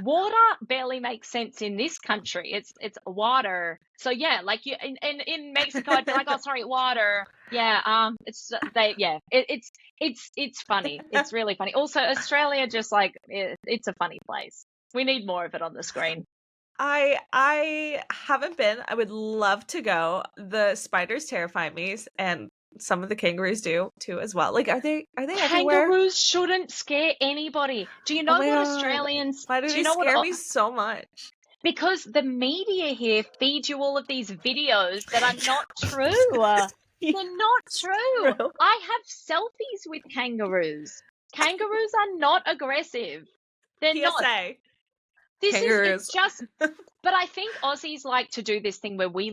Water barely makes sense in this country. It's water. So yeah, like you in Mexico, I'd be like, oh sorry, water. Yeah, it's funny. It's really funny. Also, Australia, just like it's a funny place. We need more of it on the screen. I haven't been. I would love to go. The spiders terrify me, and some of the kangaroos do too as well. Like, are they everywhere? Kangaroos shouldn't scare anybody. Do you know what Australians? Why do they scare me so much? Because the media here feed you all of these videos that are not true. They're not true. I have selfies with kangaroos. Kangaroos are not aggressive. They're PSA. not. It's just, but I think Aussies like to do this thing where we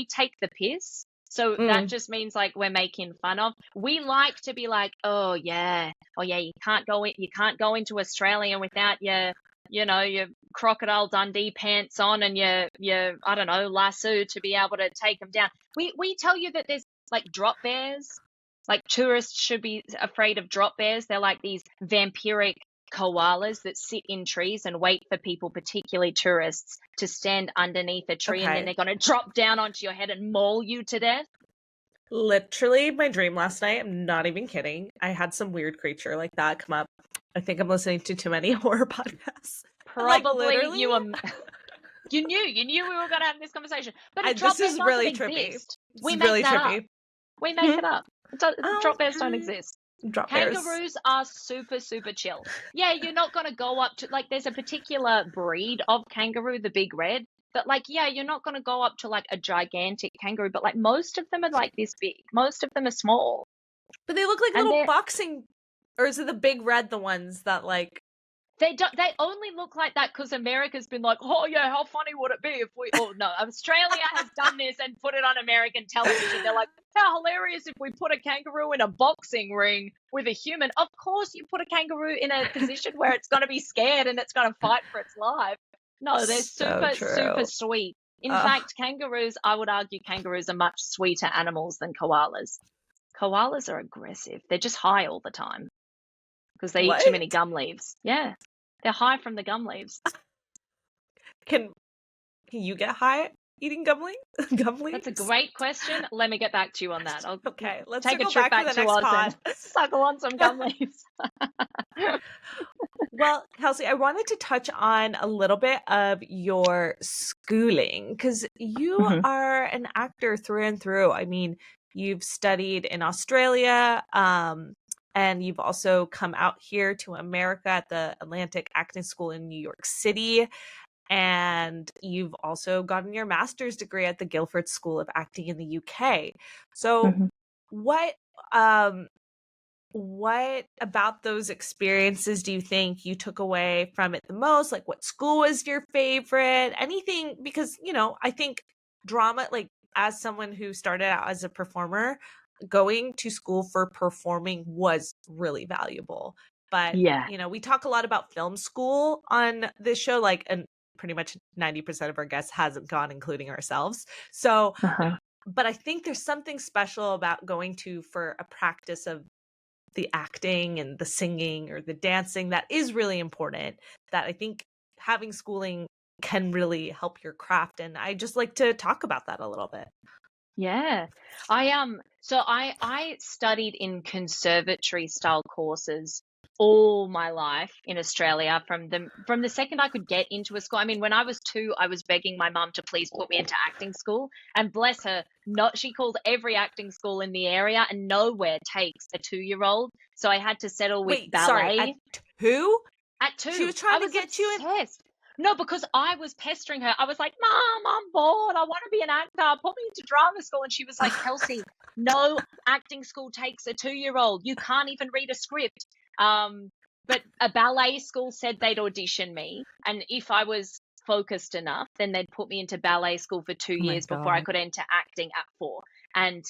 take the piss. So that just means like we're making fun of. We like to be like, oh yeah, you can't go into Australia without your Crocodile Dundee pants on and your I don't know, lasso to be able to take them down. We tell you that there's like drop bears. Like tourists should be afraid of drop bears. They're like these vampiric koalas that sit in trees and wait for people, particularly tourists, to stand underneath a tree, and then they're going to drop down onto your head and maul you to death. Literally my dream last night, I'm not even kidding, I had some weird creature like that come up. I think I'm listening to too many horror podcasts. Probably like, you knew we were going to have this conversation. But this is really trippy. We make it up. Drop bears don't exist. Kangaroos are super, super chill. Yeah, you're not going to go up to, like, there's a particular breed of kangaroo, the big red, but like, yeah, you're not going to go up to like a gigantic kangaroo, but like most of them are like this big. Most of them are small. But they look like little boxing, or is it the big red, the ones that like... They only look like that because America's been like, oh yeah, how funny would it be if we... Oh no, Australia has done this and put it on American television. They're like, how hilarious if we put a kangaroo in a boxing ring with a human. Of course you put a kangaroo in a position where it's going to be scared and it's going to fight for its life. No, they're super sweet. In fact, I would argue kangaroos are much sweeter animals than koalas. Koalas are aggressive. They're just high all the time because they eat too many gum leaves. Yeah. They're high from the gum leaves. Can you get high eating gum leaves? That's a great question. Let me get back to you on that. Let's take a trip back to Oz and suckle on some gum leaves. Well, Kelsie, I wanted to touch on a little bit of your schooling because you are an actor through and through. I mean, you've studied in Australia, and you've also come out here to America at the Atlantic Acting School in New York City. And you've also gotten your master's degree at the Guildford School of Acting in the UK. So what about those experiences do you think you took away from it the most? Like, what school was your favorite? Anything? Because, I think drama, like, as someone who started out as a performer, going to school for performing was really valuable. But, we talk a lot about film school on this show, like, and pretty much 90% of our guests hasn't gone, including ourselves. So, but I think there's something special about going for a practice of the acting and the singing or the dancing that is really important, that I think having schooling can really help your craft. And I just like to talk about that a little bit. Yeah. I studied in conservatory style courses all my life in Australia from the second I could get into a school. I mean, when I was 2, I was begging my mum to please put me into acting school, and bless her, not she called every acting school in the area and nowhere takes a 2-year-old. So I had to settle with Wait, sorry, ballet. at 2? At 2. She was trying to get you in. obsessed. No, because I was pestering her. I was like, Mom, I'm bored. I want to be an actor. Put me into drama school. And she was like, Kelsie, no acting school takes a 2-year-old. You can't even read a script. But a ballet school said they'd audition me. And if I was focused enough, then they'd put me into ballet school for 2 Oh my years before I God. could enter acting at 4. And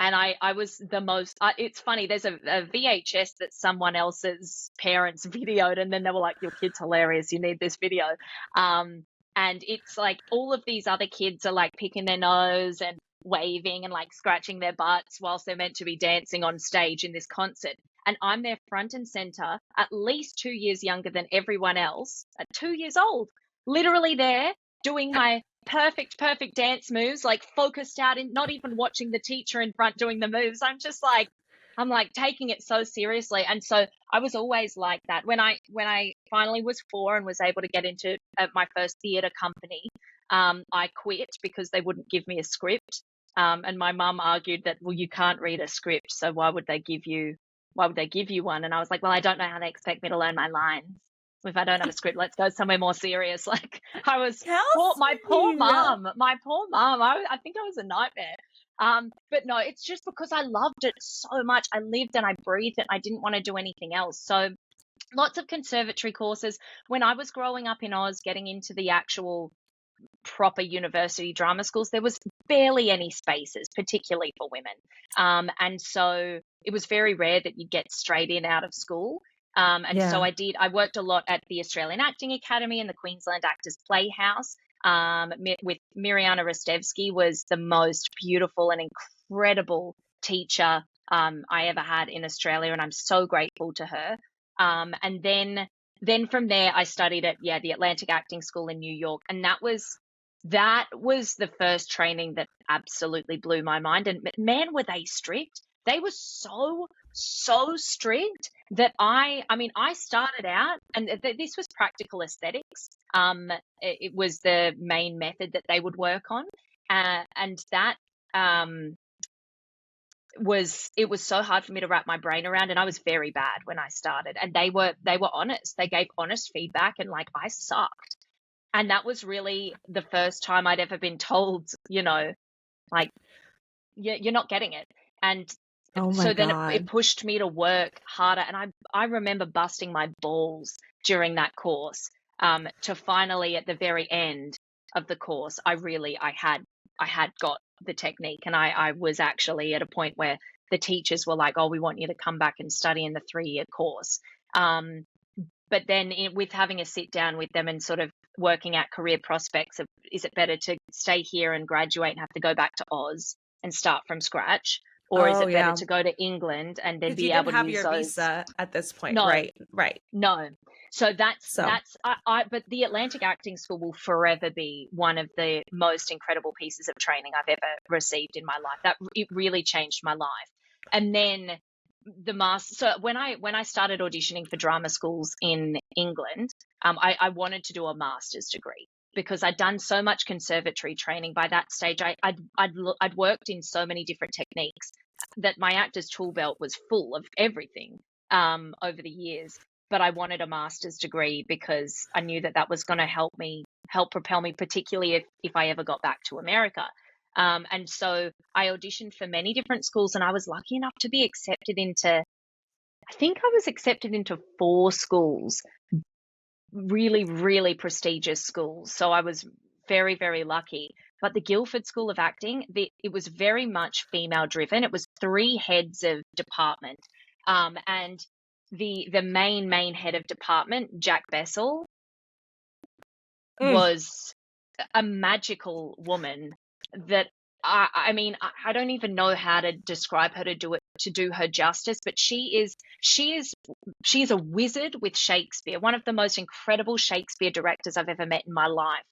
I was the most, it's funny, there's a VHS that someone else's parents videoed, and then they were like, your kid's hilarious, you need this video. And it's like all of these other kids are like picking their nose and waving and like scratching their butts whilst they're meant to be dancing on stage in this concert. And I'm there front and center, at least 2 years younger than everyone else, at 2 years old, literally there doing my perfect dance moves, like focused out, in not even watching the teacher in front doing the moves. I'm like taking it so seriously. And so I was always like that. When I finally was 4 and was able to get into my first theatre company, I quit because they wouldn't give me a script. And my mum argued that, well, you can't read a script, so why would they give you one? And I was like, well, I don't know how they expect me to learn my lines if I don't have a script. Let's go somewhere more serious. Like I was, my poor mom. I think I was a nightmare. But no, it's just because I loved it so much. I lived and I breathed it. I didn't want to do anything else. So lots of conservatory courses. When I was growing up in Oz, getting into the actual proper university drama schools, there was barely any spaces, particularly for women. And so it was very rare that you'd get straight in out of school. So I worked a lot at the Australian Acting Academy and the Queensland Actors Playhouse. With Mirjana Rastevsky was the most beautiful and incredible teacher I ever had in Australia, and I'm so grateful to her. And then from there, I studied at the Atlantic Acting School in New York, and that was the first training that absolutely blew my mind. And man, were they strict! They were so strict that I started out, and this was practical aesthetics. It was the main method that they would work on, and that was so hard for me to wrap my brain around, and I was very bad when I started. And they were honest. They gave honest feedback, and like I sucked. And that was really the first time I'd ever been told, like, you're not getting it. And then it pushed me to work harder. And I remember busting my balls during that course, to finally, at the very end of the course, I had got the technique. And I was actually at a point where the teachers were like, oh, we want you to come back and study in the 3-year course. But then with having a sit down with them and sort of working out career prospects of, is it better to stay here and graduate and have to go back to Oz and start from scratch? Or is it better to go to England and then be able to have use your those? visa at this point, No. right? No. So but the Atlantic Acting School will forever be one of the most incredible pieces of training I've ever received in my life. It really changed my life. And then the master. So when I started auditioning for drama schools in England, I wanted to do a master's degree because I'd done so much conservatory training. By that stage, I'd worked in so many different techniques that my actor's tool belt was full of everything over the years. But I wanted a master's degree because I knew that was going to help propel me, particularly if I ever got back to America. And so I auditioned for many different schools, and I was lucky enough to be accepted into, I think I was accepted into 4 schools, really, really prestigious schools. So I was very, very lucky. But the Guildford School of Acting, it was very much female driven. It was 3 heads of department. And the main head of department, Jack Bessel, was a magical woman that I mean, I don't even know how to describe her to do her justice, but she's a wizard with Shakespeare, one of the most incredible Shakespeare directors I've ever met in my life,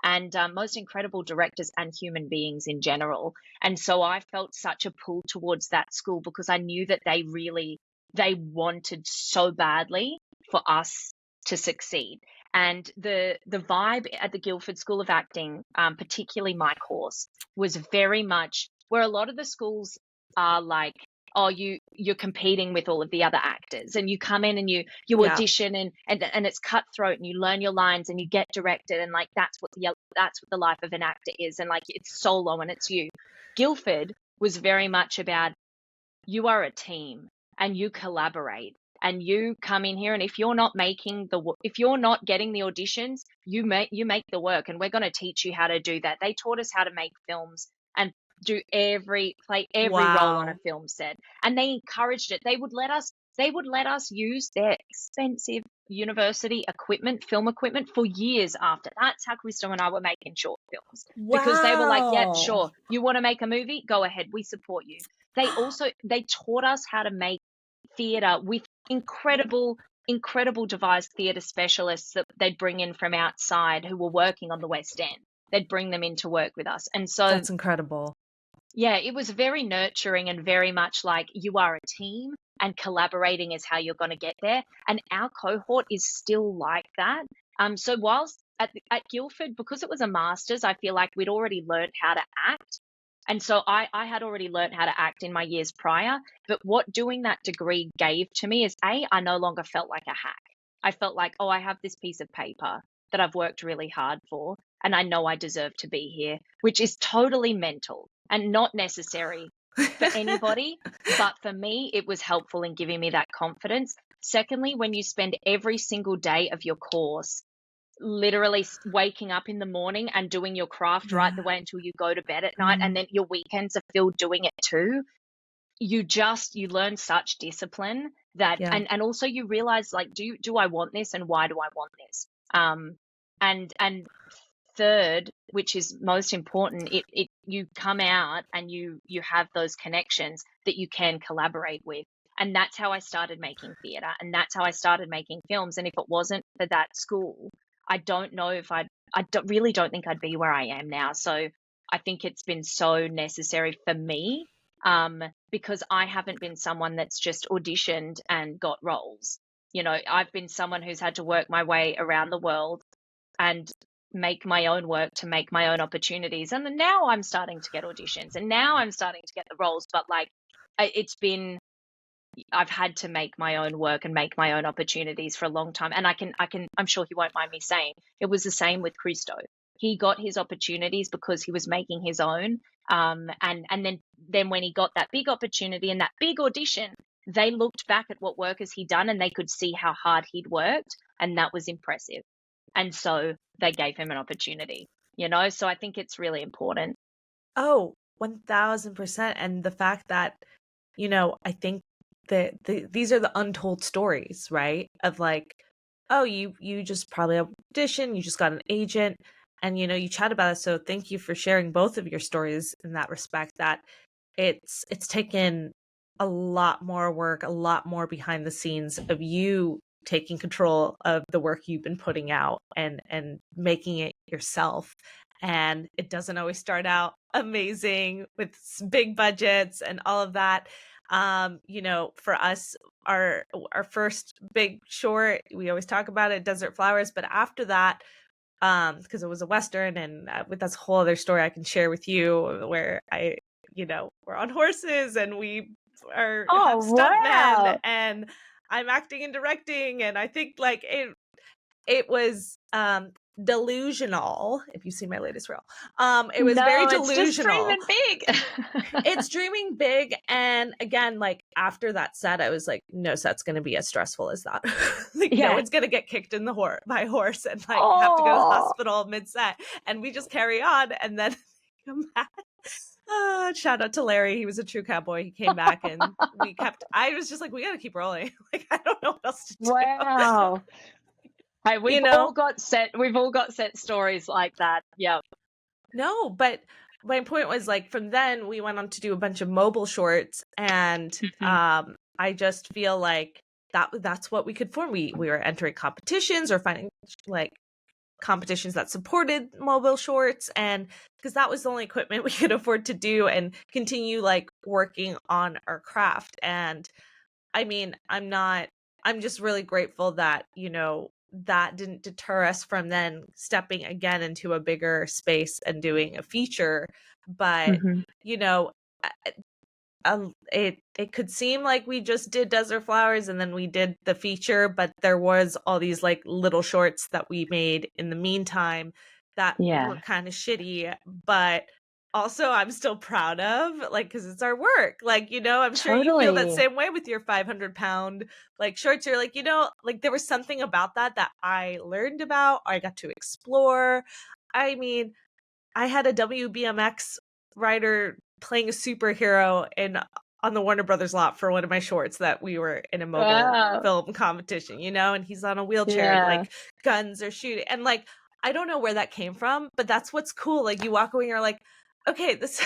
and most incredible directors and human beings in general. And so I felt such a pull towards that school because I knew that they wanted so badly for us to succeed. And the vibe at the Guildford School of Acting, particularly my course, was very much where a lot of the schools are like, oh, you're competing with all of the other actors, and you come in and you Yeah. audition, and it's cutthroat, and you learn your lines and you get directed, and like that's what the life of an actor is, and like it's solo and it's you. Guildford was very much about, you are a team and you collaborate and you come in here, and if you're not getting the auditions, you make the work, and we're going to teach you how to do that. They taught us how to make films and play every role on a film set, and they encouraged it. They would let us use their expensive university equipment, film equipment, for years after. That's how Christo and I were making short films, because they were like, yeah, sure, you want to make a movie, go ahead, we support you. They taught us how to make theater with incredible devised theater specialists that they'd bring in from outside who were working on the West End. They'd bring them in to work with us. And so That's incredible. Yeah, it was very nurturing and very much like, you are a team and collaborating is how you're going to get there. And our cohort is still like that. So whilst at Guildford, because it was a master's, I feel like we'd already learned how to act. And so I had already learned how to act in my years prior. But what doing that degree gave to me is, I no longer felt like a hack. I felt like, oh, I have this piece of paper that I've worked really hard for, and I know I deserve to be here, which is totally mental and not necessary for anybody. But for me, it was helpful in giving me that confidence. Secondly, when you spend every single day of your course literally waking up in the morning and doing your craft right the way until you go to bed at night, and then your weekends are filled doing it too, you learn such discipline that, and also you realize, like, do I want this, and why do I want this? And third, which is most important, you come out and you have those connections that you can collaborate with. And that's how I started making theater, and that's how I started making films. And if it wasn't for that school, I don't know if really don't think I'd be where I am now. So I think it's been so necessary for me, because I haven't been someone that's just auditioned and got roles. You know, I've been someone who's had to work my way around the world and make my own work to make my own opportunities. And then now I'm starting to get auditions, and now I'm starting to get the roles. But like, I've had to make my own work and make my own opportunities for a long time. And I'm sure he won't mind me saying, it was the same with Christo. He got his opportunities because he was making his own. And then when he got that big opportunity and that big audition, they looked back at what work has he done, and they could see how hard he'd worked. And that was impressive. And so they gave him an opportunity, you know? So I think it's really important. Oh, 1000%. And the fact that, you know, I think that these are the untold stories, right? Of like, oh, you just probably auditioned, you just got an agent, and, you know, you chat about it. So thank you for sharing both of your stories in that respect, that it's taken a lot more work, a lot more behind the scenes of you taking control of the work you've been putting out and making it yourself. And it doesn't always start out amazing with big budgets and all of that. You know, for us, our first big short, we always talk about it, Desert Flowers. But after that, because it was a Western, and that's a whole other story I can share with you, where we're on horses and we have stuntmen, and I'm acting and directing. And I think like it was delusional. If you see my latest reel, it was very delusional. It's just dreaming big. It's dreaming big. And again, like after that set, I was like, no set's going to be as stressful as that. Like, no one's going to get kicked in the by horse and like have to go to the hospital mid set, and we just carry on and then come back. Shout out to Larry. He was a true cowboy. He came back and I was just like, we got to keep rolling. Like, I don't know what else to do. Wow. Hey, we've all got set stories like that. Yeah. No, but my point was like from then we went on to do a bunch of mobile shorts, and I just feel like that's what we could form. We were entering competitions or finding like competitions that supported mobile shorts, and because that was the only equipment we could afford to do and continue like working on our craft. And I mean, I'm just really grateful that, you know, that didn't deter us from then stepping again into a bigger space and doing a feature. But, you know, it could seem like we just did Desert Flowers and then we did the feature, but there was all these like little shorts that we made in the meantime that were kind of shitty, but also I'm still proud of, like, because it's our work. Like, you know, I'm sure you feel that same way with your 500-pound like shorts. You're like, you know, like there was something about that I learned about, or I got to explore. I mean, I had a WBMX rider playing a superhero on the Warner Brothers lot for one of my shorts that we were in a mobile film competition, you know, and he's on a wheelchair and like guns are shooting. And like, I don't know where that came from, but that's what's cool. Like you walk away and you're like, okay, this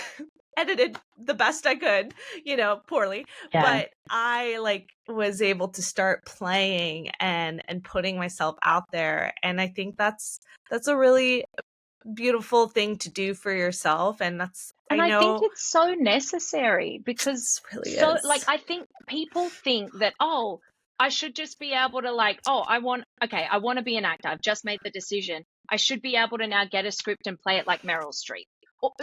edited the best I could, you know, poorly, but I like was able to start playing and putting myself out there. And I think that's a really beautiful thing to do for yourself. And that's, And I know think it's so necessary because really so is. like I think people think that, oh, I should just be able to like, oh, I want to be an actor. I've just made the decision. I should be able to now get a script and play it like Meryl Streep.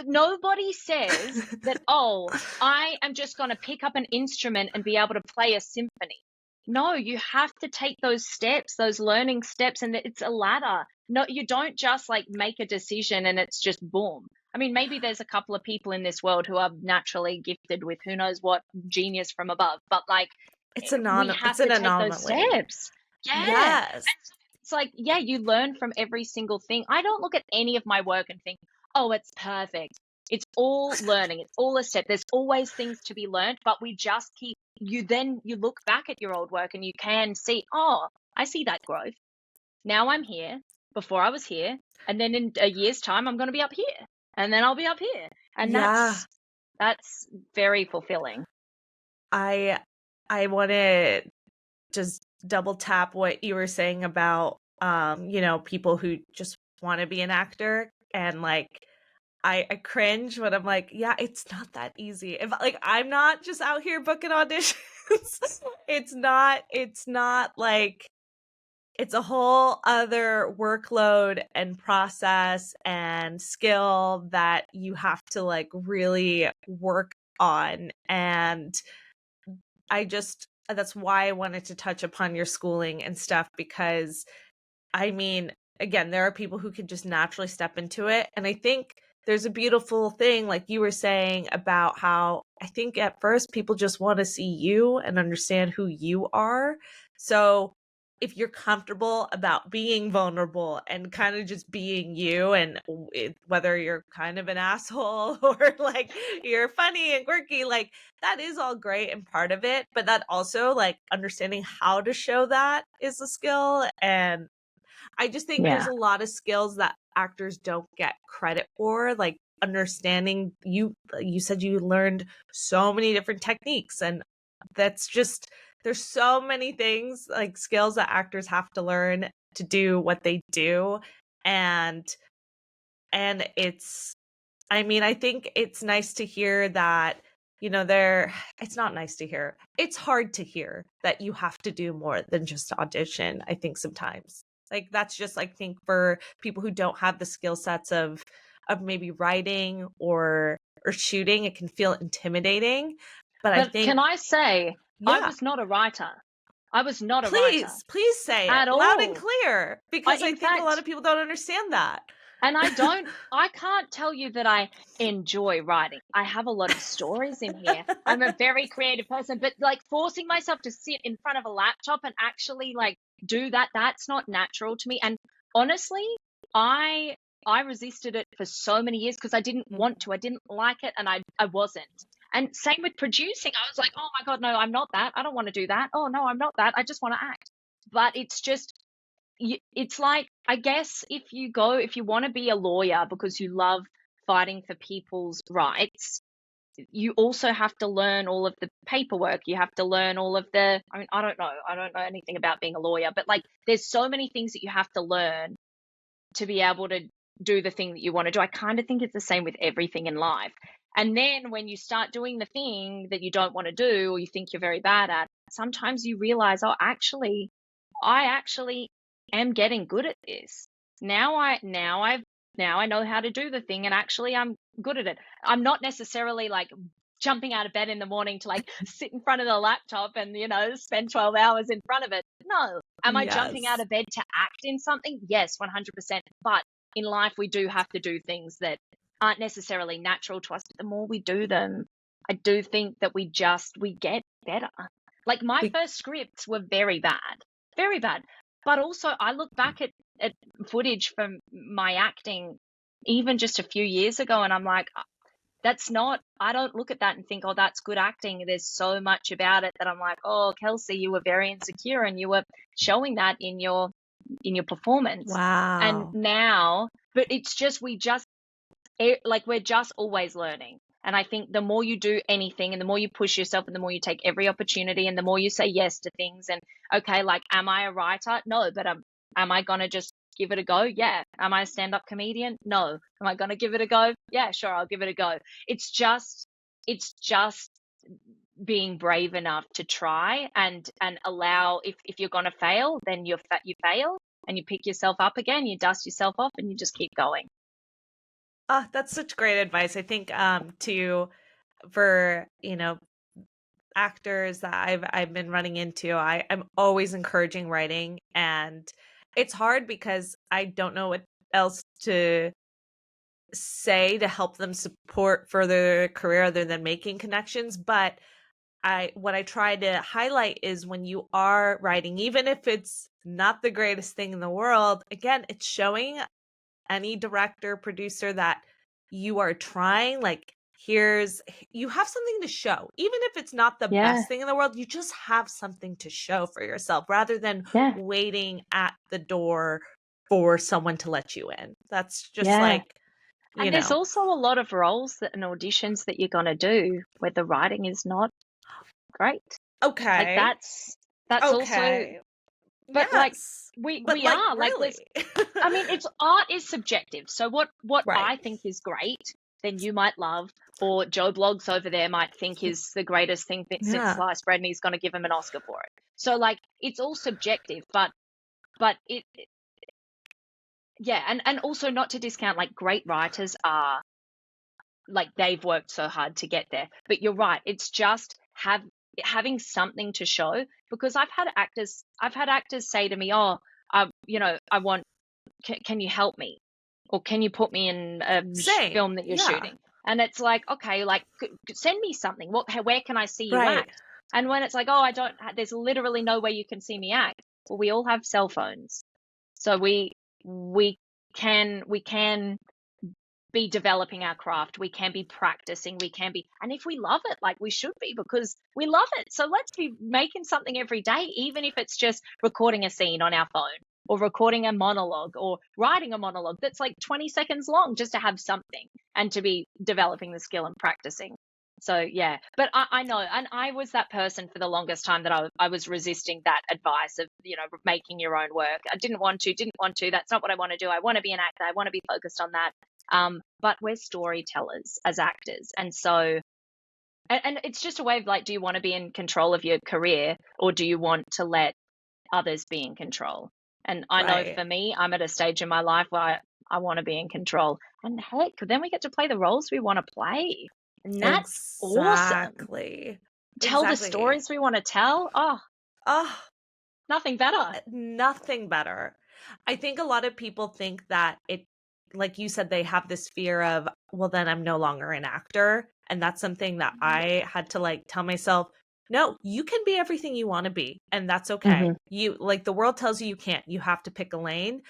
Nobody says that, oh, I am just going to pick up an instrument and be able to play a symphony. No, you have to take those steps, those learning steps, and it's a ladder. No, you don't just like make a decision and it's just boom. I mean, maybe there's a couple of people in this world who are naturally gifted with who knows what genius from above, but like it's we have to take those steps. Yes. It's like, yeah, you learn from every single thing. I don't look at any of my work and think, oh, it's perfect. It's all learning. It's all a step. There's always things to be learned, but we just keep, you look back at your old work and you can see, oh, I see that growth. Now I'm here. Before I was here. And then in a year's time, I'm going to be up here. And then I'll be up here. And that's very fulfilling. I want to just double tap what you were saying about, you know, people who just want to be an actor. And like, I cringe when I'm like, yeah, it's not that easy. If like, I'm not just out here booking auditions. It's not like, it's a whole other workload and process and skill that you have to like really work on. And that's why I wanted to touch upon your schooling and stuff, because I mean, again, there are people who can just naturally step into it. And I think there's a beautiful thing, like you were saying, about how I think at first people just want to see you and understand who you are. So if you're comfortable about being vulnerable and kind of just being you, and whether you're kind of an asshole or like you're funny and quirky, like that is all great and part of it. But that also, like, understanding how to show that is a skill. And I just think there's a lot of skills that actors don't get credit for, like understanding. You said you learned so many different techniques, and that's just, there's so many things, like skills that actors have to learn to do what they do. And it's, I mean, I think it's nice to hear that, you know, it's not nice to hear. It's hard to hear that you have to do more than just audition. I think sometimes, like, that's just, I think for people who don't have the skill sets of maybe writing or shooting, it can feel intimidating. But I think, can I say, I was not a writer. I was not a writer. Please say it loud and clear, because I think a lot of people don't understand that. And I can't tell you that I enjoy writing. I have a lot of stories in here. I'm a very creative person, but like forcing myself to sit in front of a laptop and actually like do that, that's not natural to me. And honestly, I resisted it for so many years because I didn't want to. I didn't like it, and I wasn't. And same with producing. I was like, oh my God, no, I'm not that. I don't want to do that. Oh no, I'm not that. I just want to act. But it's just, it's like, I guess if you want to be a lawyer because you love fighting for people's rights, you also have to learn all of the paperwork. You have to learn all of the, I mean, I don't know anything about being a lawyer, but like there's so many things that you have to learn to be able to do the thing that you want to do. I kind of think it's the same with everything in life. And then when you start doing the thing that you don't want to do or you think you're very bad at, sometimes you realize, oh, actually, I actually am getting good at this. Now I know how to do the thing, and actually I'm good at it. I'm not necessarily like jumping out of bed in the morning to like sit in front of the laptop and, spend 12 hours in front of it. No. Am I jumping out of bed to act in something? Yes, 100%. But in life, we do have to do things that aren't necessarily natural to us. But the more we do them, I do think that we get better. Like my first scripts were very bad. But also I look back at footage from my acting even just a few years ago, and I'm like, I don't look at that and think, oh, that's good acting. There's so much about it that I'm like, oh, Kelsie, you were very insecure and you were showing that in your performance. Wow. And now, but it's just, we're just always learning. And I think the more you do anything and the more you push yourself and the more you take every opportunity and the more you say yes to things, and okay, like, am I a writer? No, but am I going to just give it a go? Yeah. Am I a stand-up comedian? No. Am I going to give it a go? Yeah, sure. I'll give it a go. It's just being brave enough to try and allow, if you're going to fail, then you fail and you pick yourself up again, you dust yourself off and you just keep going. Oh, that's such great advice. I think for actors that I've been running into, I'm always encouraging writing, and it's hard because I don't know what else to say to help them support further career other than making connections. But what I try to highlight is when you are writing, even if it's not the greatest thing in the world, again, it's showing any director, producer that you are trying, like, you have something to show. Even if it's not the best thing in the world, you just have something to show for yourself rather than waiting at the door for someone to let you in. That's just and there's also a lot of roles and auditions that you're going to do where the writing is not great. Okay. Like that's okay. also, but yes. we but are really. I mean, art is subjective. So what Right. I think is great, then you might love, or Joe Bloggs over there might think is the greatest thing since sliced bread, and he's going to give him an Oscar for it. So like, it's all subjective, but it and also not to discount, like, great writers are, like, they've worked so hard to get there. But you're right, it's just having something to show, because I've had actors say to me, oh, I want, can you help me, or can you put me in a film that you're shooting? And it's like, okay, like, send me something. Where can I see you act? And when it's like, oh, there's literally no way you can see me act. Well, we all have cell phones, so we can be developing our craft. We can be practicing. And if we love it, like, we should be, because we love it. So let's be making something every day, even if it's just recording a scene on our phone, or recording a monologue, or writing a monologue that's like 20 seconds long, just to have something and to be developing the skill and practicing. So yeah, but I know, and I was that person for the longest time that I was resisting that advice of, making your own work. I didn't want to. That's not what I want to do. I want to be an actor. I want to be focused on that. But we're storytellers as actors. And so, and it's just a way of, like, do you want to be in control of your career, or do you want to let others be in control? And I know for me, I'm at a stage in my life where I want to be in control. And heck, then we get to play the roles we want to play. And that's awesome. Tell the stories we want to tell. Oh, nothing better. Nothing better. I think a lot of people think that like you said, they have this fear of, well, then I'm no longer an actor. And that's something that I had to, like, tell myself, no, you can be everything you want to be. And that's okay. You, like, the world tells you can't, you have to pick a lane.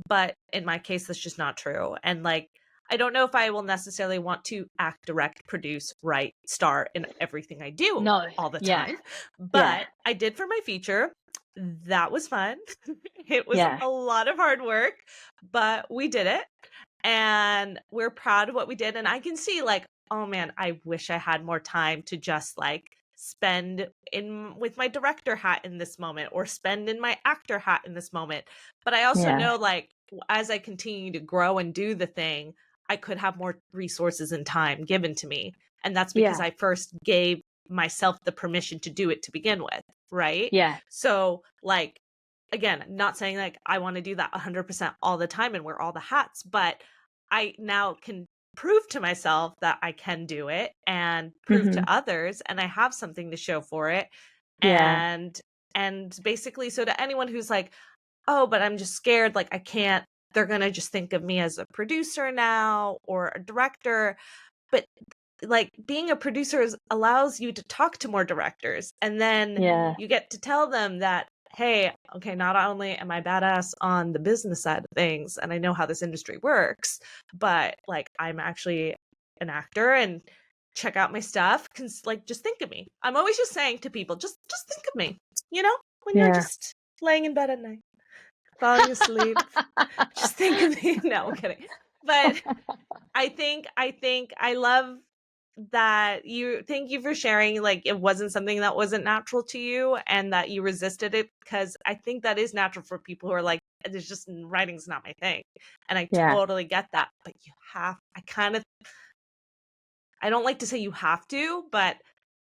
But in my case, that's just not true. And, like, I don't know if I will necessarily want to act, direct, produce, write, star in everything I do all the time. But I did for my feature. That was fun. It was a lot of hard work, but we did it. and we're proud of what we did. And I can see like, oh man, I wish I had more time to just like spend in with my director hat in this moment or spend in my actor hat in this moment. But I also know like as I continue to grow and do the thing, I could have more resources and time given to me. And that's because I first gave myself the permission to do it to begin with, right? Yeah. So like, again, not saying like I want to do that 100% all the time and wear all the hats, but I now can prove to myself that I can do it and prove to others, and I have something to show for it. And basically, so to anyone who's like, oh, but I'm just scared, like I can't, they're gonna just think of me as a producer now or a director. But like being a producer allows you to talk to more directors, and then you get to tell them that, hey, okay, not only am I badass on the business side of things and I know how this industry works, but like I'm actually an actor, and check out my stuff. Like just think of me. I'm always just saying to people, just think of me, you know, when you're just laying in bed at night, falling asleep, just think of me. No, I'm kidding. But I think I love that thank you for sharing like it wasn't something that wasn't natural to you and that you resisted it, because I think that is natural for people who are like, there's just writing's not my thing. And I totally get that. But you have, I don't like to say you have to, but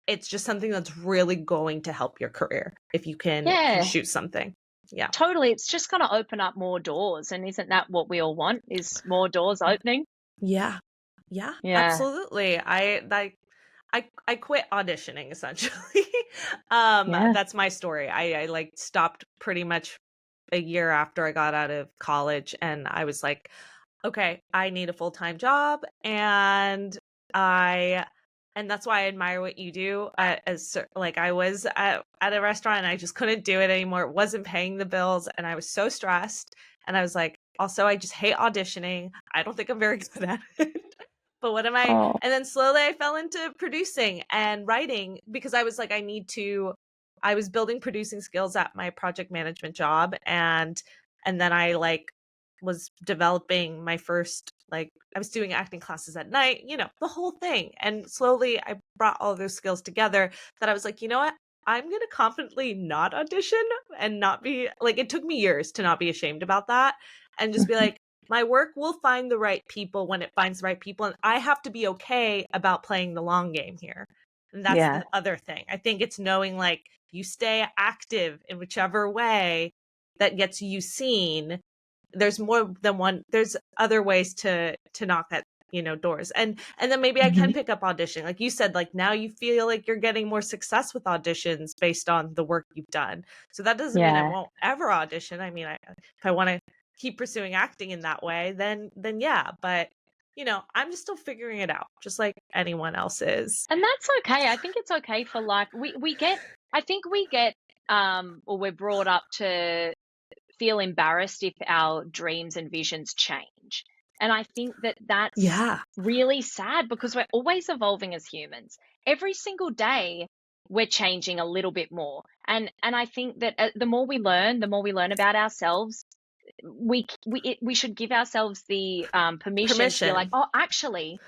it's just something that's really going to help your career if you can shoot something. Yeah. Totally. It's just going to open up more doors. And isn't that what we all want, is more doors opening? Yeah. Absolutely. I quit auditioning essentially. That's my story. I like stopped pretty much a year after I got out of college, and I was like, okay, I need a full-time job, and that's why I admire what you do. As like I was at a restaurant and I just couldn't do it anymore. It wasn't paying the bills, and I was so stressed. And I was like, also, I just hate auditioning. I don't think I'm very good at it. But what am I? Oh. And then slowly I fell into producing and writing, because I was like, I was building producing skills at my project management job. And then I like was developing my first, like I was doing acting classes at night, you know, the whole thing. And slowly I brought all those skills together that I was like, you know what? I'm going to confidently not audition and not be like, it took me years to not be ashamed about that and just be like, my work will find the right people when it finds the right people. And I have to be okay about playing the long game here. And that's the other thing. I think it's knowing like you stay active in whichever way that gets you seen. There's more than one. There's other ways to knock at, you know, doors. And then maybe I can pick up auditioning. Like you said, like now you feel like you're getting more success with auditions based on the work you've done. So that doesn't mean I won't ever audition. I mean, if I want to keep pursuing acting in that way, then yeah. But you know, I'm just still figuring it out, just like anyone else is. And that's okay. I think it's okay for life. I think we get or we're brought up to feel embarrassed if our dreams and visions change. And I think that's really sad, because we're always evolving as humans. Every single day we're changing a little bit more. And I think that the more we learn about ourselves, we should give ourselves the permission to be like, oh, actually,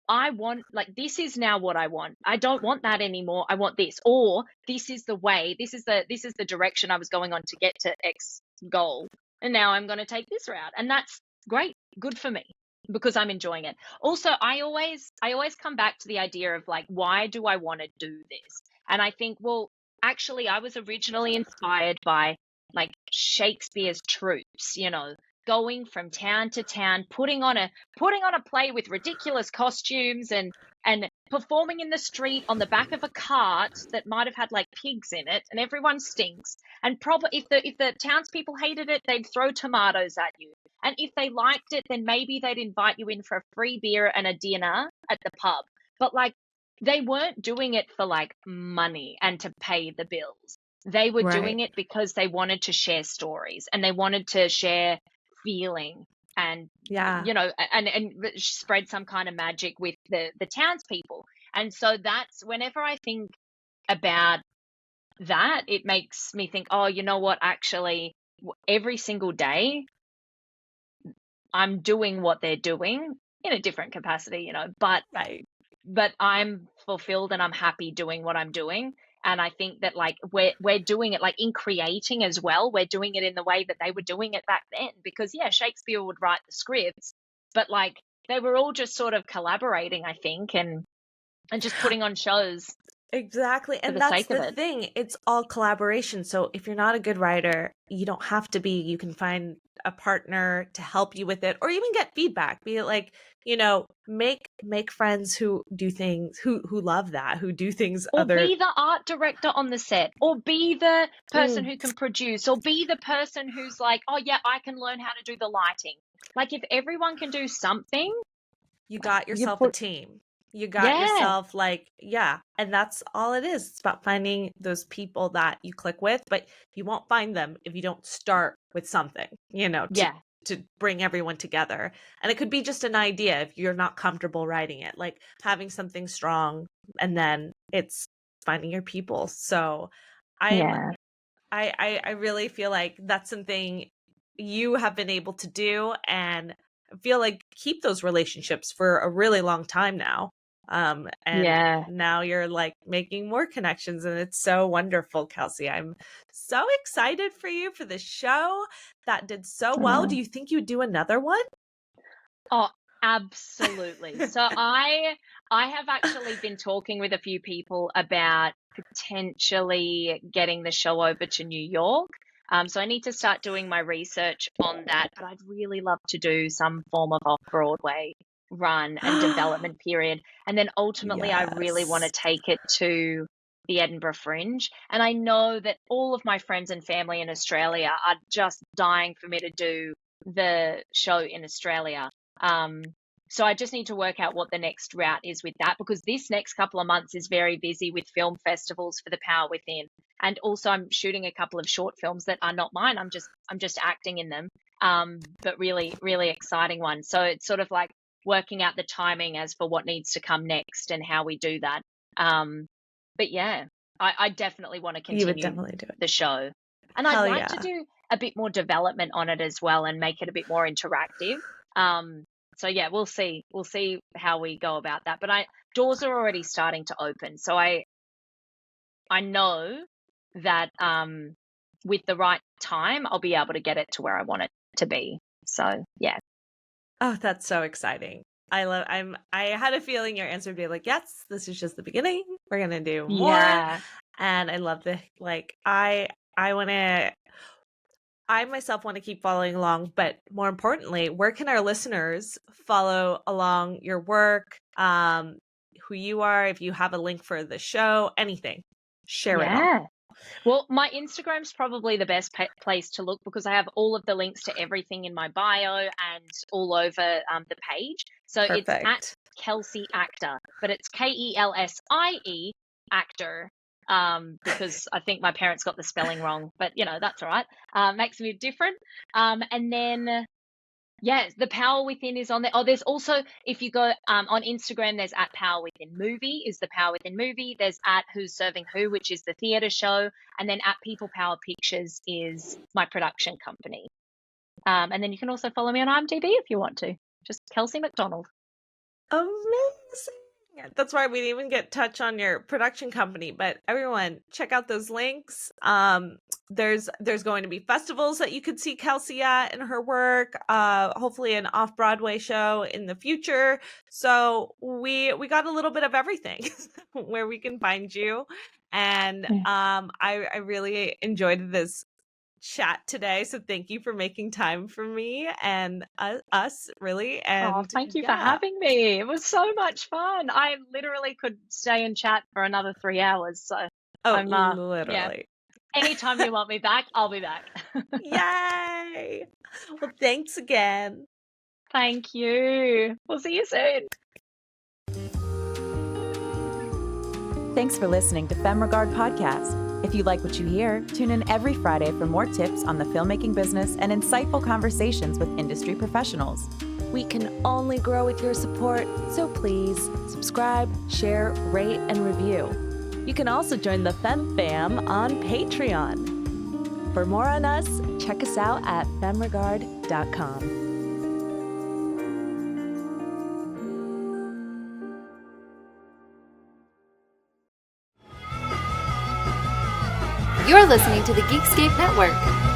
I want, like, this is now what I want. I don't want that anymore. I want this. Or this is the way, this is the direction I was going on to get to X goal. And now I'm going to take this route. And that's great. Good for me, because I'm enjoying it. Also, I always come back to the idea of like, why do I want to do this? And I think, well, actually, I was originally inspired by like Shakespeare's troops, you know, going from town to town, putting on a play with ridiculous costumes and performing in the street on the back of a cart that might have had like pigs in it, and everyone stinks. And probably if the townspeople hated it, they'd throw tomatoes at you. And if they liked it, then maybe they'd invite you in for a free beer and a dinner at the pub. But like, they weren't doing it for like money and to pay the bills. They were doing it because they wanted to share stories and they wanted to share feeling and you know, and spread some kind of magic with the townspeople. And so that's, whenever I think about that, it makes me think, oh, you know what, actually every single day I'm doing what they're doing in a different capacity, you know, but I'm fulfilled and I'm happy doing what I'm doing. And I think that like we're doing it like in creating as well. We're doing it in the way that they were doing it back then, because yeah, Shakespeare would write the scripts, but like they were all just sort of collaborating, I think, and just putting on shows. Exactly. For And the that's sake of the it. thing. It's all collaboration. So if you're not a good writer, you don't have to be. You can find a partner to help you with it, or even get feedback. Be it like, you know, make friends who do things, who love that, who do things Or other. be the art director on the set, or be the person Mm. who can produce, or be the person who's like, oh yeah, I can learn how to do the lighting. Like if everyone can do something, You got you yourself a put, team. You got yeah, yourself like, yeah. And that's all it is. It's about finding those people that you click with, but you won't find them if you don't start with something, you know, yeah, to bring everyone together. And it could be just an idea if you're not comfortable writing it, like having something strong, and then it's finding your people. So yeah. I really feel like that's something you have been able to do, and I feel like keep those relationships for a really long time now. And Yeah. now you're like making more connections, and it's so wonderful, Kelsie. I'm so excited for you for the show that did so well. Do you think you'd do another one? Oh, absolutely. So I have actually been talking with a few people about potentially getting the show over to New York. So I need to start doing my research on that, but I'd really love to do some form of off-Broadway run and development period. And then ultimately, I really want to Yes. take it to the Edinburgh Fringe. And I know that all of my friends and family in Australia are just dying for me to do the show in Australia. So I just need to work out what the next route is with that, because this next couple of months is very busy with film festivals for The Power Within. And also I'm shooting a couple of short films that are not mine. I'm just acting in them. But really, really exciting ones. So it's sort of like working out the timing as for what needs to come next and how we do that. But yeah, I definitely want to You would continue definitely do it. the show. And Hell I'd like yeah. to do a bit more development on it as well and make it a bit more interactive. So yeah, we'll see how we go about that. But doors are already starting to open. So I know that with the right time, I'll be able to get it to where I want it to be. So yeah. Oh, that's so exciting. I had a feeling your answer would be like, yes, this is just the beginning. We're gonna do more. Yeah. And I love the like I myself want to keep following along, but more importantly, where can our listeners follow along your work, who you are, if you have a link for the show, anything, share it all. Yeah. Well, my Instagram's probably the best place to look, because I have all of the links to everything in my bio and all over the page. So it's at Perfect. Kelsie Actor, but it's Kelsie Actor, because I think my parents got the spelling wrong, but you know, that's all right. Makes me different. And then yeah, The Power Within is on there. Oh, there's also, if you go on Instagram, there's at Power Within Movie is The Power Within Movie. There's at Who's Serving Who, which is the theatre show. And then at People Power Pictures is my production company. And then you can also follow me on IMDb if you want to. Just Kelsie McDonald. Amazing. That's why we didn't even get touch on your production company, but everyone check out those links. There's going to be festivals that you could see Kelsie at and her work, hopefully an off-Broadway show in the future. So we got a little bit of everything where we can find you. And I really enjoyed this chat today, so thank you for making time for me and us really. And thank you for having me. It was so much fun. I literally could stay and chat for another 3 hours. So literally. Yeah. Anytime you want me back, I'll be back. Yay. Well, thanks again. Thank you. We'll see you soon. Thanks for listening to FemRegard Podcast. If you like what you hear, tune in every Friday for more tips on the filmmaking business and insightful conversations with industry professionals. We can only grow with your support, so please subscribe, share, rate, and review. You can also join the Fem Fam on Patreon. For more on us, check us out at femregard.com. You're listening to the Geekscape Network.